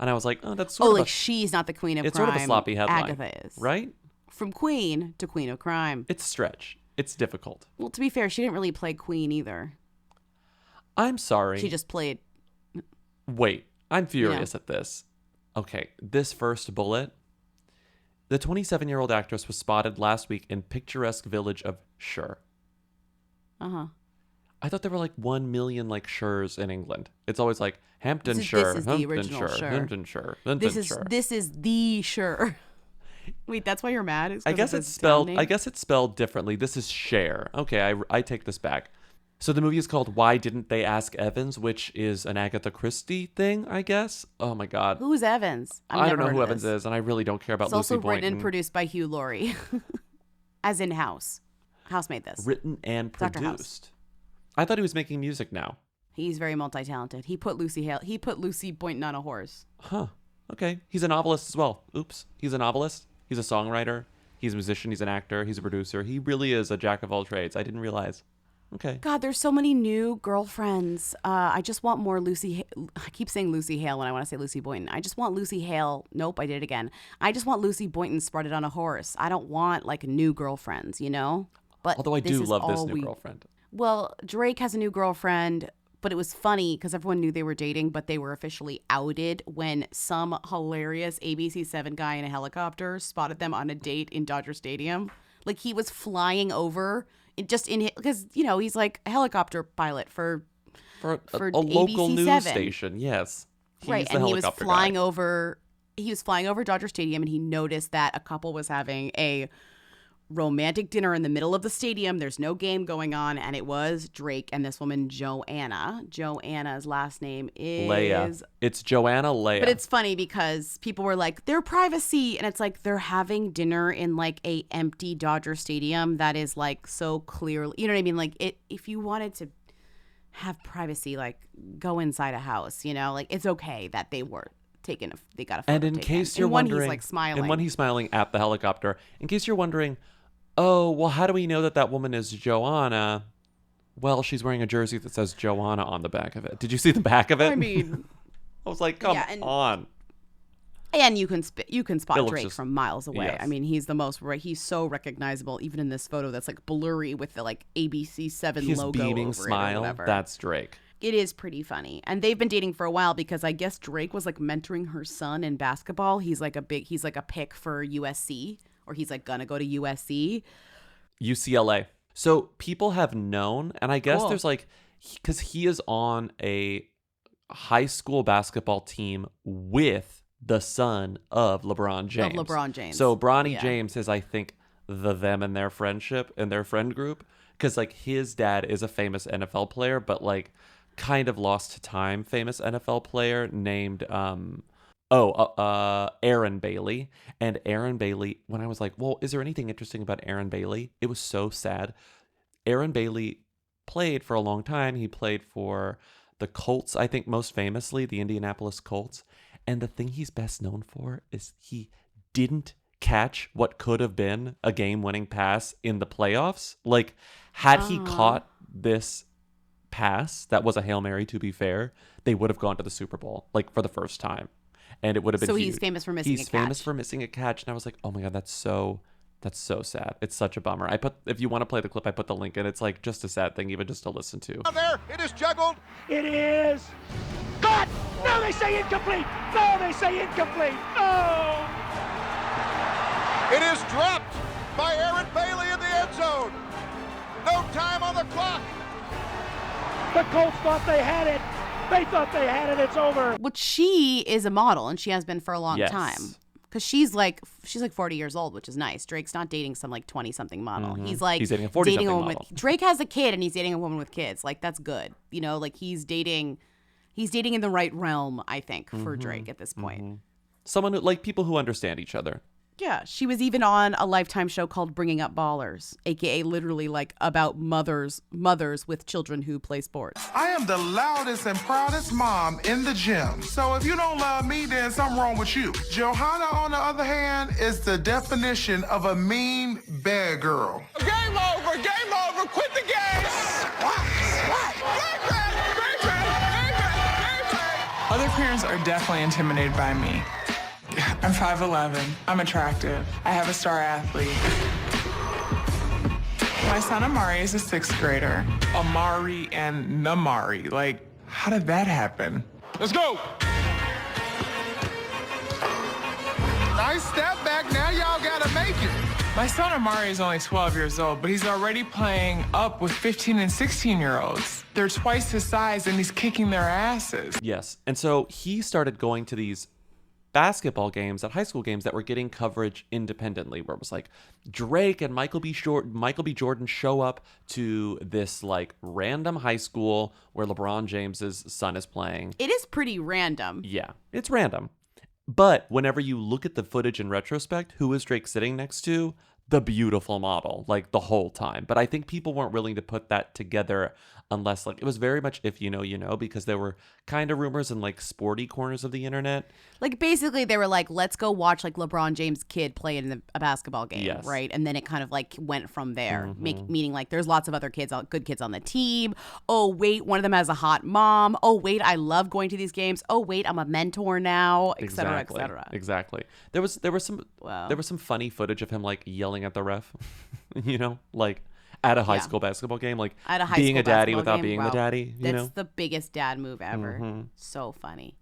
And I was like, oh, that's sort of she's not the Queen of it's Crime. sort of a sloppy headline. Agatha is. Right? From Queen to Queen of Crime. It's a stretch. It's difficult. Well, to be fair, she didn't really play Queen either. I'm sorry. She just played... Wait, I'm furious at this. Okay, this first bullet. The 27-year-old actress was spotted last week in picturesque village of Shire. Uh-huh. I thought there were like 1 million like Shires in England. It's always like Hamptonshire, This is the original Shire. Hamptonshire. This is the Shire. Wait, that's why you're mad? It's 'cause I guess of it's the spelled. town name? I guess it's spelled differently. This is Share. Okay, I take this back. So the movie is called Why Didn't They Ask Evans, which is an Agatha Christie thing, I guess. Oh my God. Who's Evans? I don't know who Evans is, and I really don't care about It's Lucy also written Boynton. and produced by Hugh Laurie, as in House. House made this. Written and Dr. House. produced. I thought he was making music now. He's very multi-talented. He put Lucy Boynton on a horse. Huh. Okay. He's a novelist as well. Oops. He's a novelist. He's a songwriter. He's a musician. He's an actor. He's a producer. He really is a jack of all trades. I didn't realize. Okay. God, there's so many new girlfriends. I just want more Lucy. I keep saying Lucy Hale when I want to say Lucy Boynton. I just want Lucy Hale. Nope, I did it again. I just want Lucy Boynton spreaded on a horse. I don't want like new girlfriends, you know? But although I do love this new girlfriend. Well, Drake has a new girlfriend, but it was funny because everyone knew they were dating, but they were officially outed when some hilarious ABC7 guy in a helicopter spotted them on a date in Dodger Stadium. Like he was flying over because he's like a helicopter pilot for a local ABC7. news station. Yes, right, and he was flying over. He was flying over Dodger Stadium, and he noticed that a couple was having a romantic dinner in the middle of the stadium. There's no game going on, and it was Drake and this woman Joanna. Joanna's last name is Leia. It's Johanna Leia. But it's funny because people were like, their privacy, and it's like they're having dinner in like a empty Dodger Stadium that is like so clearly, you know what I mean? Like if you wanted to have privacy, like go inside a house, you know, like it's okay that they were taken. They got a photo and in taken. case you're in one, wondering, he's like smiling. and when he's smiling at the helicopter, in case you're wondering, oh, well, how do we know that woman is Joanna? Well, she's wearing a jersey that says Joanna on the back of it. Did you see the back of it? I mean, I was like, come on. And you can spot Drake just, from miles away. Yes. I mean, he's so recognizable, even in this photo that's like blurry with the like ABC7 His logo beaming over smile, it or whatever. that's Drake. It is pretty funny. And they've been dating for a while because I guess Drake was like mentoring her son in basketball. He's like a pick for USC, or he's like gonna go to USC. UCLA. So people have known, and I guess Cool. there's like, because he is on a high school basketball team with the son of LeBron James. So Bronny James is, I think, them and their friendship and their friend group. Because like his dad is a famous NFL player, but like kind of lost to time famous NFL player named Aaron Bailey. And Aaron Bailey, when I was like, well, is there anything interesting about Aaron Bailey? It was so sad. Aaron Bailey played for a long time. He played for the Colts, I think most famously, the Indianapolis Colts. And the thing he's best known for is he didn't catch what could have been a game-winning pass in the playoffs. Like, had he caught this pass, that was a Hail Mary, to be fair, they would have gone to the Super Bowl, like, for the first time. And it would have been huge. He's famous for missing a catch. He's famous for missing a catch. And I was like, oh my God, that's so sad. It's such a bummer. If you want to play the clip, I put the link in. It's like just a sad thing, even just to listen to. There, it is juggled. It is. Cut! No, they say incomplete. No, they say incomplete. No! It is dropped by Aaron Bailey in the end zone. No time on the clock. The Colts thought they had it. They thought they had it. It's over. But she is a model, and she has been for a long time. Because she's like 40 years old, which is nice. Drake's not dating some like 20-something model. Mm-hmm. He's like he's dating a 40-something woman model. Drake has a kid, and he's dating a woman with kids. Like that's good. You know, like he's dating in the right realm, I think, for Drake at this point. Mm-hmm. Someone who, like, people who understand each other. Yeah, she was even on a Lifetime show called Bringing Up Ballers, aka literally like about mothers with children who play sports. I am the loudest and proudest mom in the gym. So if you don't love me, then something wrong with you. Johanna, on the other hand, is the definition of a mean bad girl. Game over, quit the game. Other parents are definitely intimidated by me. I'm 5'11". I'm attractive. I have a star athlete. My son Amari is a 6th grader. Amari and Namari. Like, how did that happen? Let's go. Nice step back. Now y'all gotta make it. My son Amari is only 12 years old, but he's already playing up with 15 and 16-year-olds. They're twice his size, and he's kicking their asses. Yes. And so he started going to these basketball games at high school games that were getting coverage independently, where it was like Drake and Michael B. Jordan show up to this like random high school where LeBron James's son is playing. It is pretty random. Yeah, it's random. But whenever you look at the footage in retrospect, who is Drake sitting next to? the beautiful model like the whole time. But I think people weren't willing to put that together unless like it was very much if you know, you know, because there were kind of rumors in like sporty corners of the internet. Like basically they were like, let's go watch like LeBron James' kid play in a basketball game, Yes. right? And then it kind of like went from there, Mhm. meaning like there's lots of other kids, good kids on the team. Oh wait, one of them has a hot mom. Oh wait, I love going to these games. Oh wait, I'm a mentor now, et cetera, et cetera. Exactly. There was some funny footage of him like yelling at the ref, you know, like at a high school basketball game, like At a high being school a daddy basketball without game? being the Wow. daddy. You That's know, the biggest dad move ever. Mhm. So funny.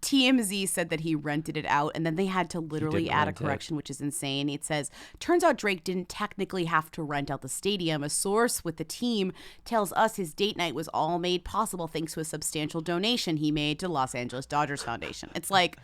TMZ said that he rented it out, and then they had to literally didn't add a rent it. correction, which is insane. It says, turns out Drake didn't technically have to rent out the stadium. A source with the team tells us his date night was all made possible thanks to a substantial donation he made to Los Angeles Dodgers Foundation. It's like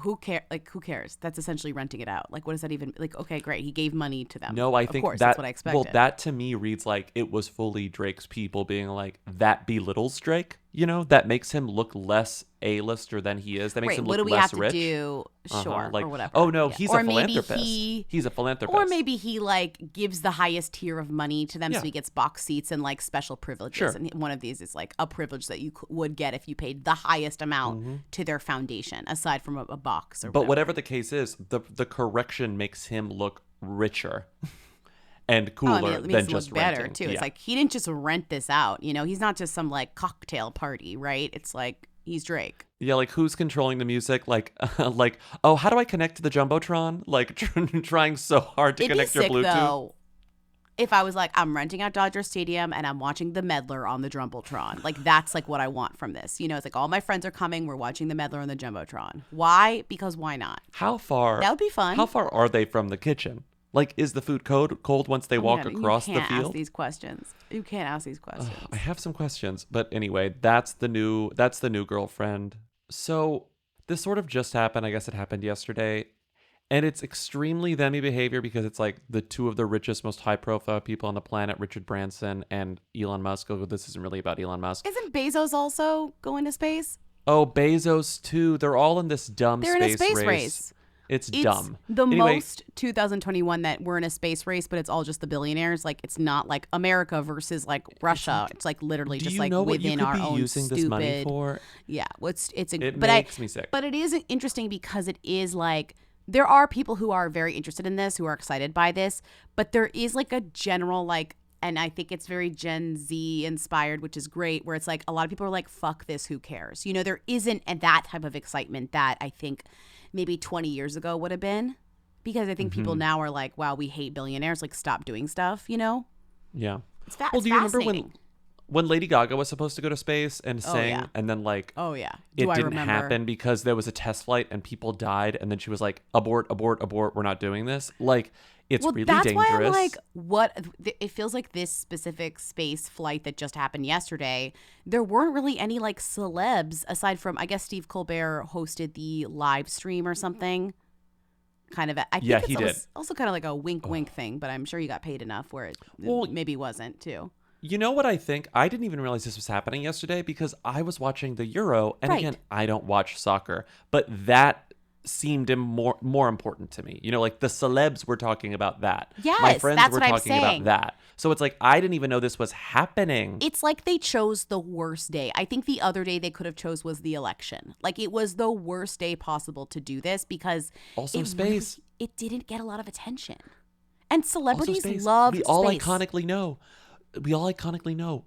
who cares? That's essentially renting it out. Like, what does that even like? Okay, great. He gave money to them. no, I of think course, that that's what I expected. well, that to me reads like it was fully Drake's people being like that belittles Drake. You know, that makes him look less A-lister than he is. That makes Right, him what look do we less have to rich. do? Sure, like, or whatever. oh no, Yeah. he's Or a maybe philanthropist. He's a philanthropist. Or maybe he like gives the highest tier of money to them, Yeah. so he gets box seats and like special privileges. Sure. And one of these is like a privilege that you would get if you paid the highest amount to their foundation, aside from a box or But whatever. whatever the case is, the correction makes him look richer and Oh, cooler I mean, it makes than him just look better renting. too. Yeah. It's like he didn't just rent this out. You know, he's not just some like cocktail party, right? It's like he's Drake. Yeah, like who's controlling the music? Like, like, oh, how do I connect to the jumbotron? Like, trying so hard to It'd be connect your sick Bluetooth. though if I was like, I'm renting out Dodger Stadium and I'm watching the Meddler on the Jumbotron. Like that's like what I want from this. You know, it's like all my friends are coming. We're watching the Meddler on the Jumbotron. Why? Because why not? How far? That would be fun. How far are they from the kitchen? Like, is the food cold once they walk Oh, man, across you the can't field? ask these questions. You can't ask these questions. I have some questions, but anyway, that's the new girlfriend. So this sort of just happened. I guess it happened yesterday. And it's extremely themmy behavior because it's like the two of the richest, most high-profile people on the planet, Richard Branson and Elon Musk. Although this isn't really about Elon Musk. Isn't Bezos also going to space? Oh, Bezos too. They're all in this dumb They're in a space race. race. It's dumb. The Anyway, most 2021 that we're in a space race, but it's all just the billionaires. Like it's not like America versus like Russia. It's like literally do just you like know what within you could our be own using stupid. this money for? Yeah, It but makes me sick. But it is interesting because it is like there are people who are very interested in this, who are excited by this, but there is like a general like. And I think it's very Gen Z inspired, which is great, where it's like a lot of people are like, fuck this, who cares? You know, there isn't that type of excitement that I think maybe 20 years ago would have been. Because I think people now are like, wow, we hate billionaires, like stop doing stuff, you know? Yeah. It's Well, do you remember fascinating. when Lady Gaga was supposed to go to space and Oh, sing, yeah. and then like Oh, yeah. it Do I didn't remember? happen because there was a test flight and people died, and then she was like, abort, abort, abort, we're not doing this. Like, it's Well, really that's dangerous. why I'm like, what? It feels like this specific space flight that just happened yesterday, there weren't really any like celebs aside from, I guess Steve Colbert hosted the live stream or something. Kind of, I think Yeah, it's he did. also kind of like a wink wink thing, but I'm sure you got paid enough where it maybe wasn't too. You know what I think? I didn't even realize this was happening yesterday because I was watching the Euro, and Right. again, I don't watch soccer, but that seemed more important to me. You know, like the celebs were talking about that. My Yes, friends that's were what I'm talking about saying. that. So it's like I didn't even know this was happening. It's like they chose the worst day. I think the other day they could have chose was the election. Like it was the worst day possible to do this because Also it space. it didn't get a lot of attention. And Also celebrities space. love we all space. iconically know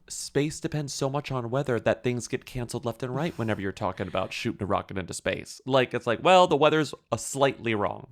space depends so much on weather that things get canceled left and right whenever you're talking about shooting a rocket into space. Like, it's like, well, the weather's slightly wrong.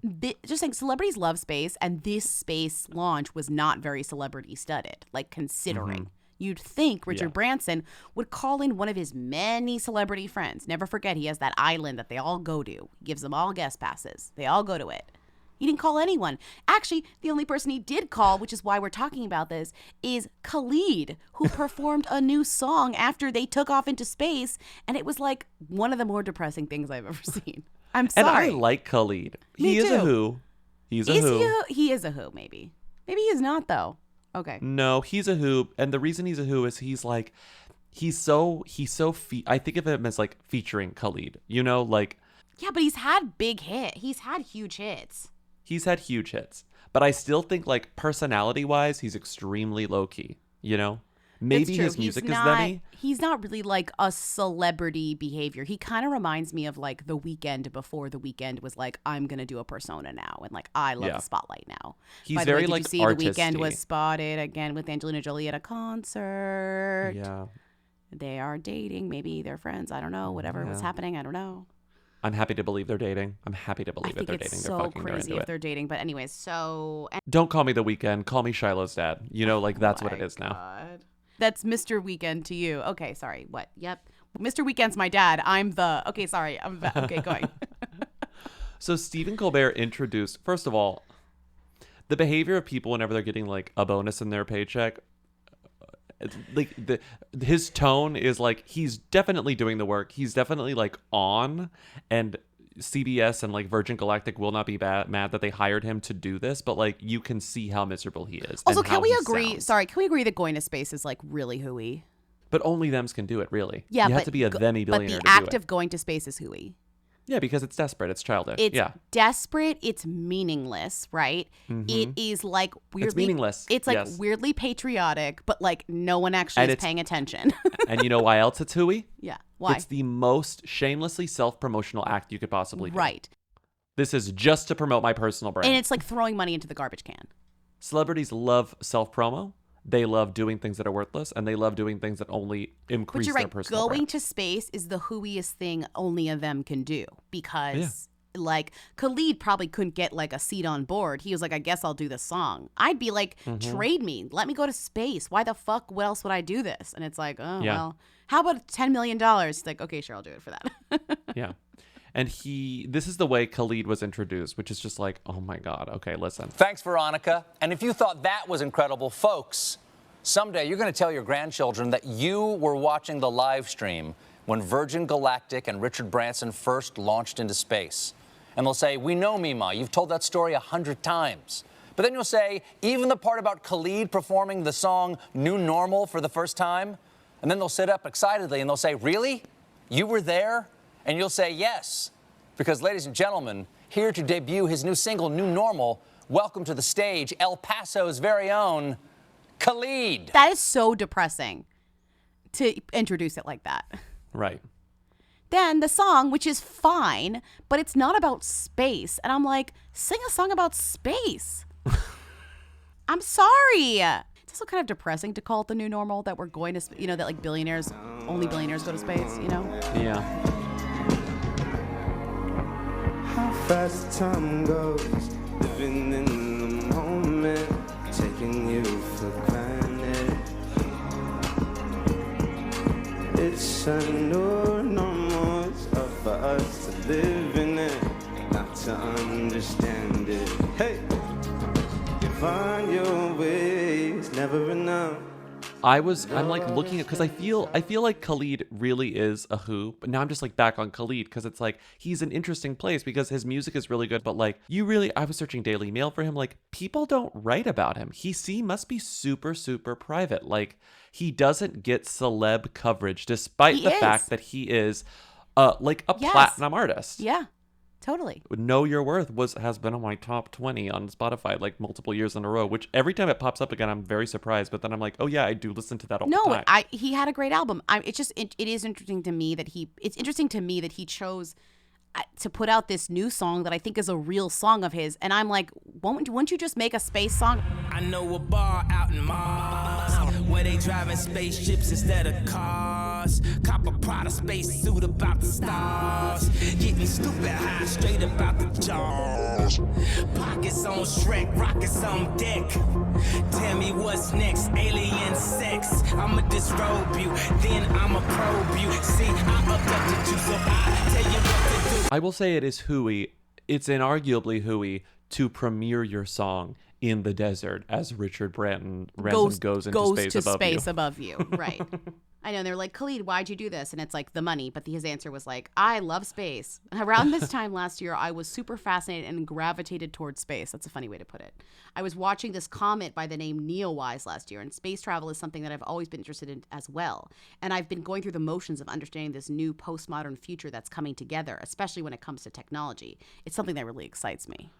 Just saying, celebrities love space, and this space launch was not very celebrity studded. Like considering. You'd think Richard Branson would call in one of his many celebrity friends. Never forget, he has that island that they all go to. He gives them all guest passes. They all go to it. He didn't call anyone. Actually, the only person he did call, which is why we're talking about this, is Khalid, who performed a new song after they took off into space. And it was like one of the more depressing things I've ever seen. I'm sorry. And I like Khalid. Me He is a too. who. He's a who. He is a who, maybe. Maybe he is not, though. Okay. No, he's a who. And the reason he's a who is he's like, I think of him as like featuring Khalid, you know, like. Yeah, but he's had big hit. He's had huge hits. He's had huge hits. But I still think, like, personality-wise, he's extremely low-key, you know? Maybe his music is themmy. He's not really like a celebrity behavior. He kind of reminds me of like The Weeknd before The Weeknd was like, I'm going to do a persona now. And like, I love the spotlight now. He's By the very way, did like you see artisty. The Weeknd was spotted again with Angelina Jolie at a concert. Yeah. They are dating. Maybe they're friends. I don't know. Whatever was happening. I don't know. I'm happy to believe they're dating. I'm happy to believe that they're dating. They're so fucking, they're crazy into if it. they're dating. But anyways, so. Don't call me The Weeknd. Call me Shiloh's dad. You know, like, that's what it is now. That's Mr. Weeknd to you. Okay, sorry. What? Yep. Mr. Weeknd's my dad. I'm the. Okay, sorry. Okay, going. So Stephen Colbert introduced, first of all, the behavior of people whenever they're getting like a bonus in their paycheck. Like his tone is like he's definitely doing the work. He's definitely like on, and CBS and like Virgin Galactic will not be mad that they hired him to do this, but like you can see how miserable he is. Also, and can how we he agree? sounds. Sorry, can we agree that going to space is like really hooey? But only thems can do it, really. Yeah, you but have to be a themmy billionaire But to the do act it. of going to space is hooey. Yeah, because it's desperate. It's childish. It's yeah. desperate. It's meaningless, right? It is like weirdly. It's meaningless. It's like yes. weirdly patriotic, but like no one actually And is it's- paying attention. And you know why else it's hooey? Yeah. Why? It's the most shamelessly self-promotional act you could possibly do. Right. This is just to promote my personal brand. And it's like throwing money into the garbage can. Celebrities love self-promo. They love doing things that are worthless, and they love doing things that only increase But you're their right. personal Going brand. to space is the hooeyest thing only of them can do because. Like Khalid probably couldn't get like a seat on board. He was like, I guess I'll do the song. I'd be like, trade me. Let me go to space. Why the fuck? What else would I do this? And it's like, oh, well, how about $10 million? He's like, okay, sure, I'll do it for that. Yeah. And this is the way Khalid was introduced, which is just like, oh my God. Okay, listen. Thanks, Veronica. And if you thought that was incredible, folks, someday you're going to tell your grandchildren that you were watching the live stream when Virgin Galactic and Richard Branson first launched into space. And they'll say, we know, Mima, you've told that story 100 times. But then you'll say, even the part about Khalid performing the song New Normal for the first time. And then they'll sit up excitedly and they'll say, really? You were there? And you'll say, yes. Because, ladies and gentlemen, here to debut his new single, New Normal, welcome to the stage, El Paso's very own Khalid. That is so depressing to introduce it like that. Right. Then the song, which is fine, but it's not about space. And I'm like, sing a song about space. I'm sorry. It's also kind of depressing to call it the new normal that we're going to, that like only billionaires go to space, Yeah. How fast time goes, living in the moment, taking you for granted. It's a new normal, it's up for us to live in it, not to understand it. Hey, you find your ways, never enough. I'm like looking at, because I feel like Khalid really is a who, but now I'm just like back on Khalid because it's like he's an interesting place because his music is really good, but like I was searching Daily Mail for him, like people don't write about him. He must be super, super private. Like he doesn't get celeb coverage despite the fact that he is like a platinum artist. Yeah. Totally. Know Your Worth has been on my top 20 on Spotify like multiple years in a row, which every time it pops up again, I'm very surprised. But then I'm like, oh yeah, I do listen to that all the time. He had a great album. It is interesting to me that he chose to put out this new song that I think is a real song of his. And I'm like, won't you just make a space song? I know a bar out in Mars where they driving spaceships instead of cars. Cop a Prada space suit about the stars. Getting stupid high straight about the jaws. Pockets on Shrek, rockets on deck. Tell me what's next, alien sex. I'ma disrobe you, then I'ma probe you. See, I'm abducted you, so I tell you what to do. I will say it is hooey. It's inarguably hooey to premiere your song in the desert as Richard Branson goes into space above you. Right. I know. They're like, Khalid, why'd you do this? And it's like the money. But his answer was like, I love space. Around this time last year, I was super fascinated and gravitated towards space. That's a funny way to put it. I was watching this comet by the name Neowise last year, and space travel is something that I've always been interested in as well. And I've been going through the motions of understanding this new postmodern future that's coming together, especially when it comes to technology. It's something that really excites me.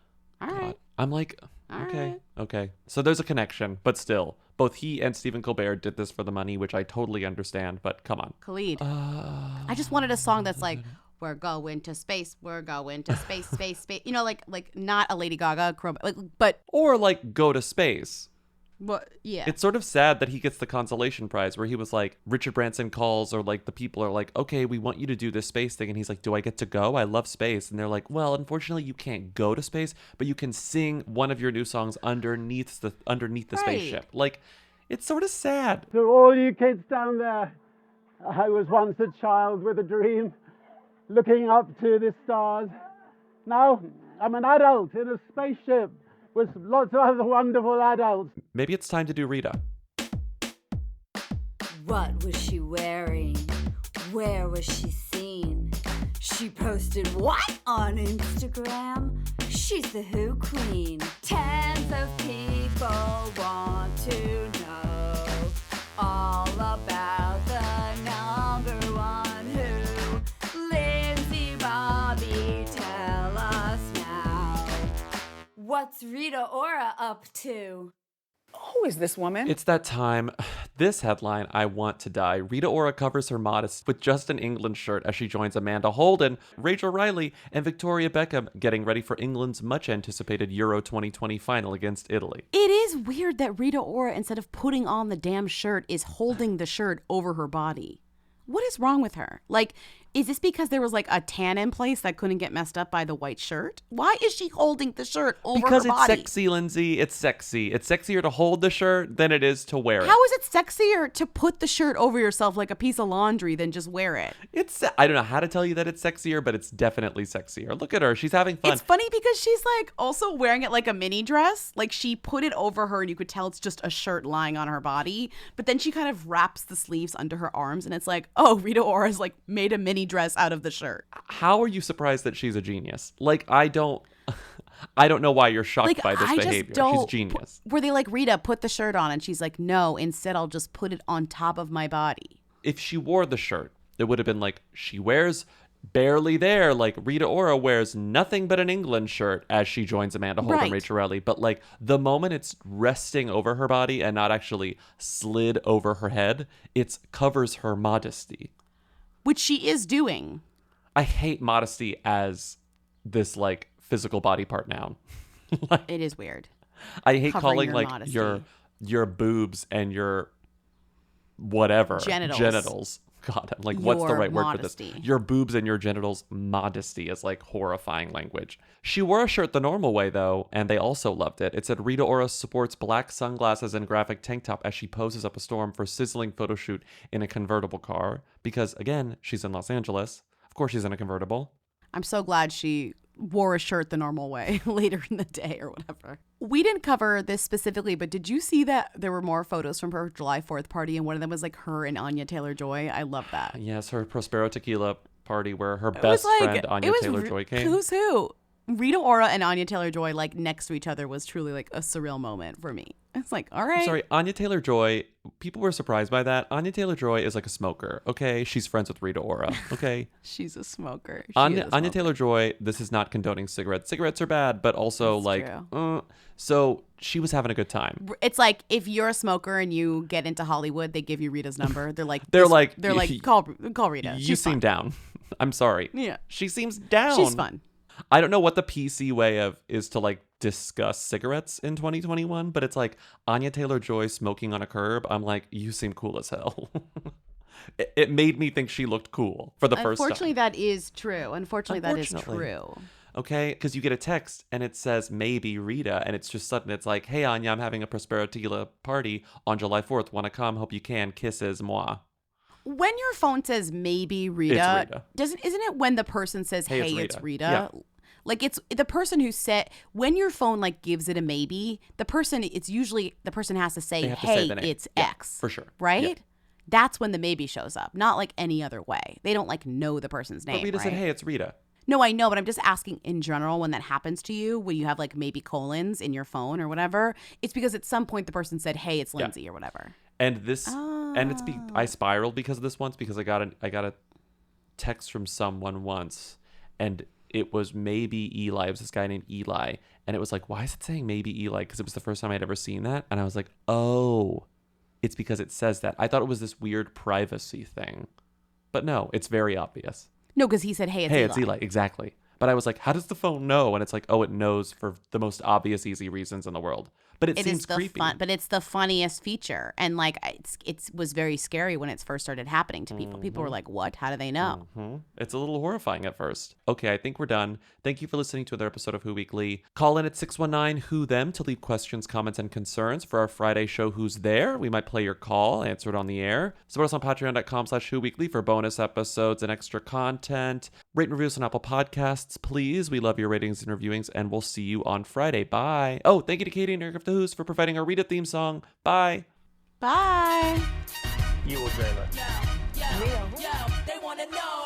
All right. I'm like, okay. So there's a connection, but still, both he and Stephen Colbert did this for the money, which I totally understand, but come on. Khalid. I just wanted a song that's like, we're going to space, we're going to space, space, space. You know, like not a Lady Gaga, but... Or like go to space. Well, yeah. It's sort of sad that he gets the consolation prize where he was like, Richard Branson calls, or like the people are like, okay, we want you to do this space thing. And he's like, do I get to go? I love space. And they're like, well, unfortunately, you can't go to space, but you can sing one of your new songs underneath the spaceship. Like, it's sort of sad. To all you kids down there, I was once a child with a dream, looking up to the stars. Now I'm an adult in a spaceship with lots of other wonderful adults. Maybe it's time to do Rita. What was she wearing? Where was she seen? She posted what on Instagram? She's the Who Queen. Tens of people want to know all about the number one Who. Lindsay, Bobby, tell us now. What's Rita Ora up to? Who is this woman? It's that time. This headline, I want to die. Rita Ora covers her modesty with just an England shirt as she joins Amanda Holden, Rachel Riley, and Victoria Beckham getting ready for England's much-anticipated Euro 2020 final against Italy. It is weird that Rita Ora, instead of putting on the damn shirt, is holding the shirt over her body. What is wrong with her? Like, is this because there was like a tan in place that couldn't get messed up by the white shirt? Why is she holding the shirt over because her body? Because it's sexy, Lindsay. It's sexy. It's sexier to hold the shirt than it is to wear it. How is it sexier to put the shirt over yourself like a piece of laundry than just wear it? I don't know how to tell you that it's sexier, but it's definitely sexier. Look at her. She's having fun. It's funny because she's like also wearing it like a mini dress. Like she put it over her and you could tell it's just a shirt lying on her body. But then she kind of wraps the sleeves under her arms and it's like, oh, Rita Ora's like made a mini dress out of the shirt. How are you surprised that she's a genius? Like, I don't know why you're shocked by this behavior. She's genius. Were they like, Rita, put the shirt on? And she's like, no, instead I'll just put it on top of my body. If she wore the shirt, it would have been like, she wears barely there. Like, Rita Ora wears nothing but an England shirt as she joins Amanda Holden and Rachel Riley. But like, the moment it's resting over her body and not actually slid over her head, it covers her modesty. Which she is doing. I hate modesty as this like physical body part noun. Like, it is weird. I hate calling your like modesty. your boobs and your whatever genitals. God, I'm like, what's the right word for this? Modesty. Your boobs and your genitals modesty is like horrifying language. She wore a shirt the normal way though, and they also loved it. It said Rita Ora supports black sunglasses and graphic tank top as she poses up a storm for sizzling photo shoot in a convertible car. Because again, she's in Los Angeles. Of course she's in a convertible. I'm so glad she wore a shirt the normal way later in the day or whatever. We didn't cover this specifically, but did you see that there were more photos from her July 4th party and one of them was like her and Anya Taylor-Joy? I love that. Yes, her Prospero Tequila party where her best friend Anya Taylor-Joy came. Who's who? Rita Ora and Anya Taylor-Joy like next to each other was truly like a surreal moment for me. It's like, all right. I'm sorry, Anya Taylor-Joy, people were surprised by that. Anya Taylor-Joy is like a smoker, okay? She's friends with Rita Ora, okay? She's a smoker. Anya Taylor-Joy, this is not condoning cigarettes. Cigarettes are bad, but also so she was having a good time. It's like if you're a smoker and you get into Hollywood, they give you Rita's number. They're like, call Rita. You seem down. I'm sorry. Yeah. She seems down. She's fun. I don't know what the PC way is to like discuss cigarettes in 2021, but it's like Anya Taylor-Joy smoking on a curb. I'm like, you seem cool as hell. It made me think she looked cool for the first time. Unfortunately, that is true. That is true. Okay, because you get a text and it says maybe Rita, and it's just sudden. It's like, hey Anya, I'm having a Prospero Tequila party on July 4th. Want to come? Hope you can. Kisses, moi. When your phone says maybe Rita, isn't it when the person says, hey, it's Rita? Yeah. Like it's the person who said, when your phone like gives it a maybe, it's usually the person has to say, hey, it's X. For sure. Right? Yeah. That's when the maybe shows up, not like any other way. They don't like know the person's name. But Rita said, hey, it's Rita. No, I know, but I'm just asking in general when that happens to you, when you have like maybe colons in your phone or whatever, it's because at some point the person said, hey, it's Lindsay or whatever. And I spiraled because of this once, because I got a text from someone once, and it was maybe Eli. It was this guy named Eli. And it was like, why is it saying maybe Eli? Because it was the first time I'd ever seen that. And I was like, oh, it's because it says that. I thought it was this weird privacy thing. But no, it's very obvious. No, because he said, hey, it's Eli. Hey, it's Eli. Exactly. But I was like, how does the phone know? And it's like, oh, it knows for the most obvious, easy reasons in the world. But it seems creepy. But it's the funniest feature. And like, it was very scary when it first started happening to people. People were like, what? How do they know? It's a little horrifying at first. Okay, I think we're done. Thank you for listening to another episode of Who Weekly. Call in at 619-WHO-THEM to leave questions, comments, and concerns for our Friday show, Who's There? We might play your call, answer it on the air. Support us on patreon.com/Who Weekly for bonus episodes and extra content. Rate and review us on Apple Podcasts, please. We love your ratings and reviewings, and we'll see you on Friday. Bye. Oh, thank you to Katie and Eric of the Who's for providing our Read It theme song. Bye. Bye. You will dream it. Yo, they wanna know.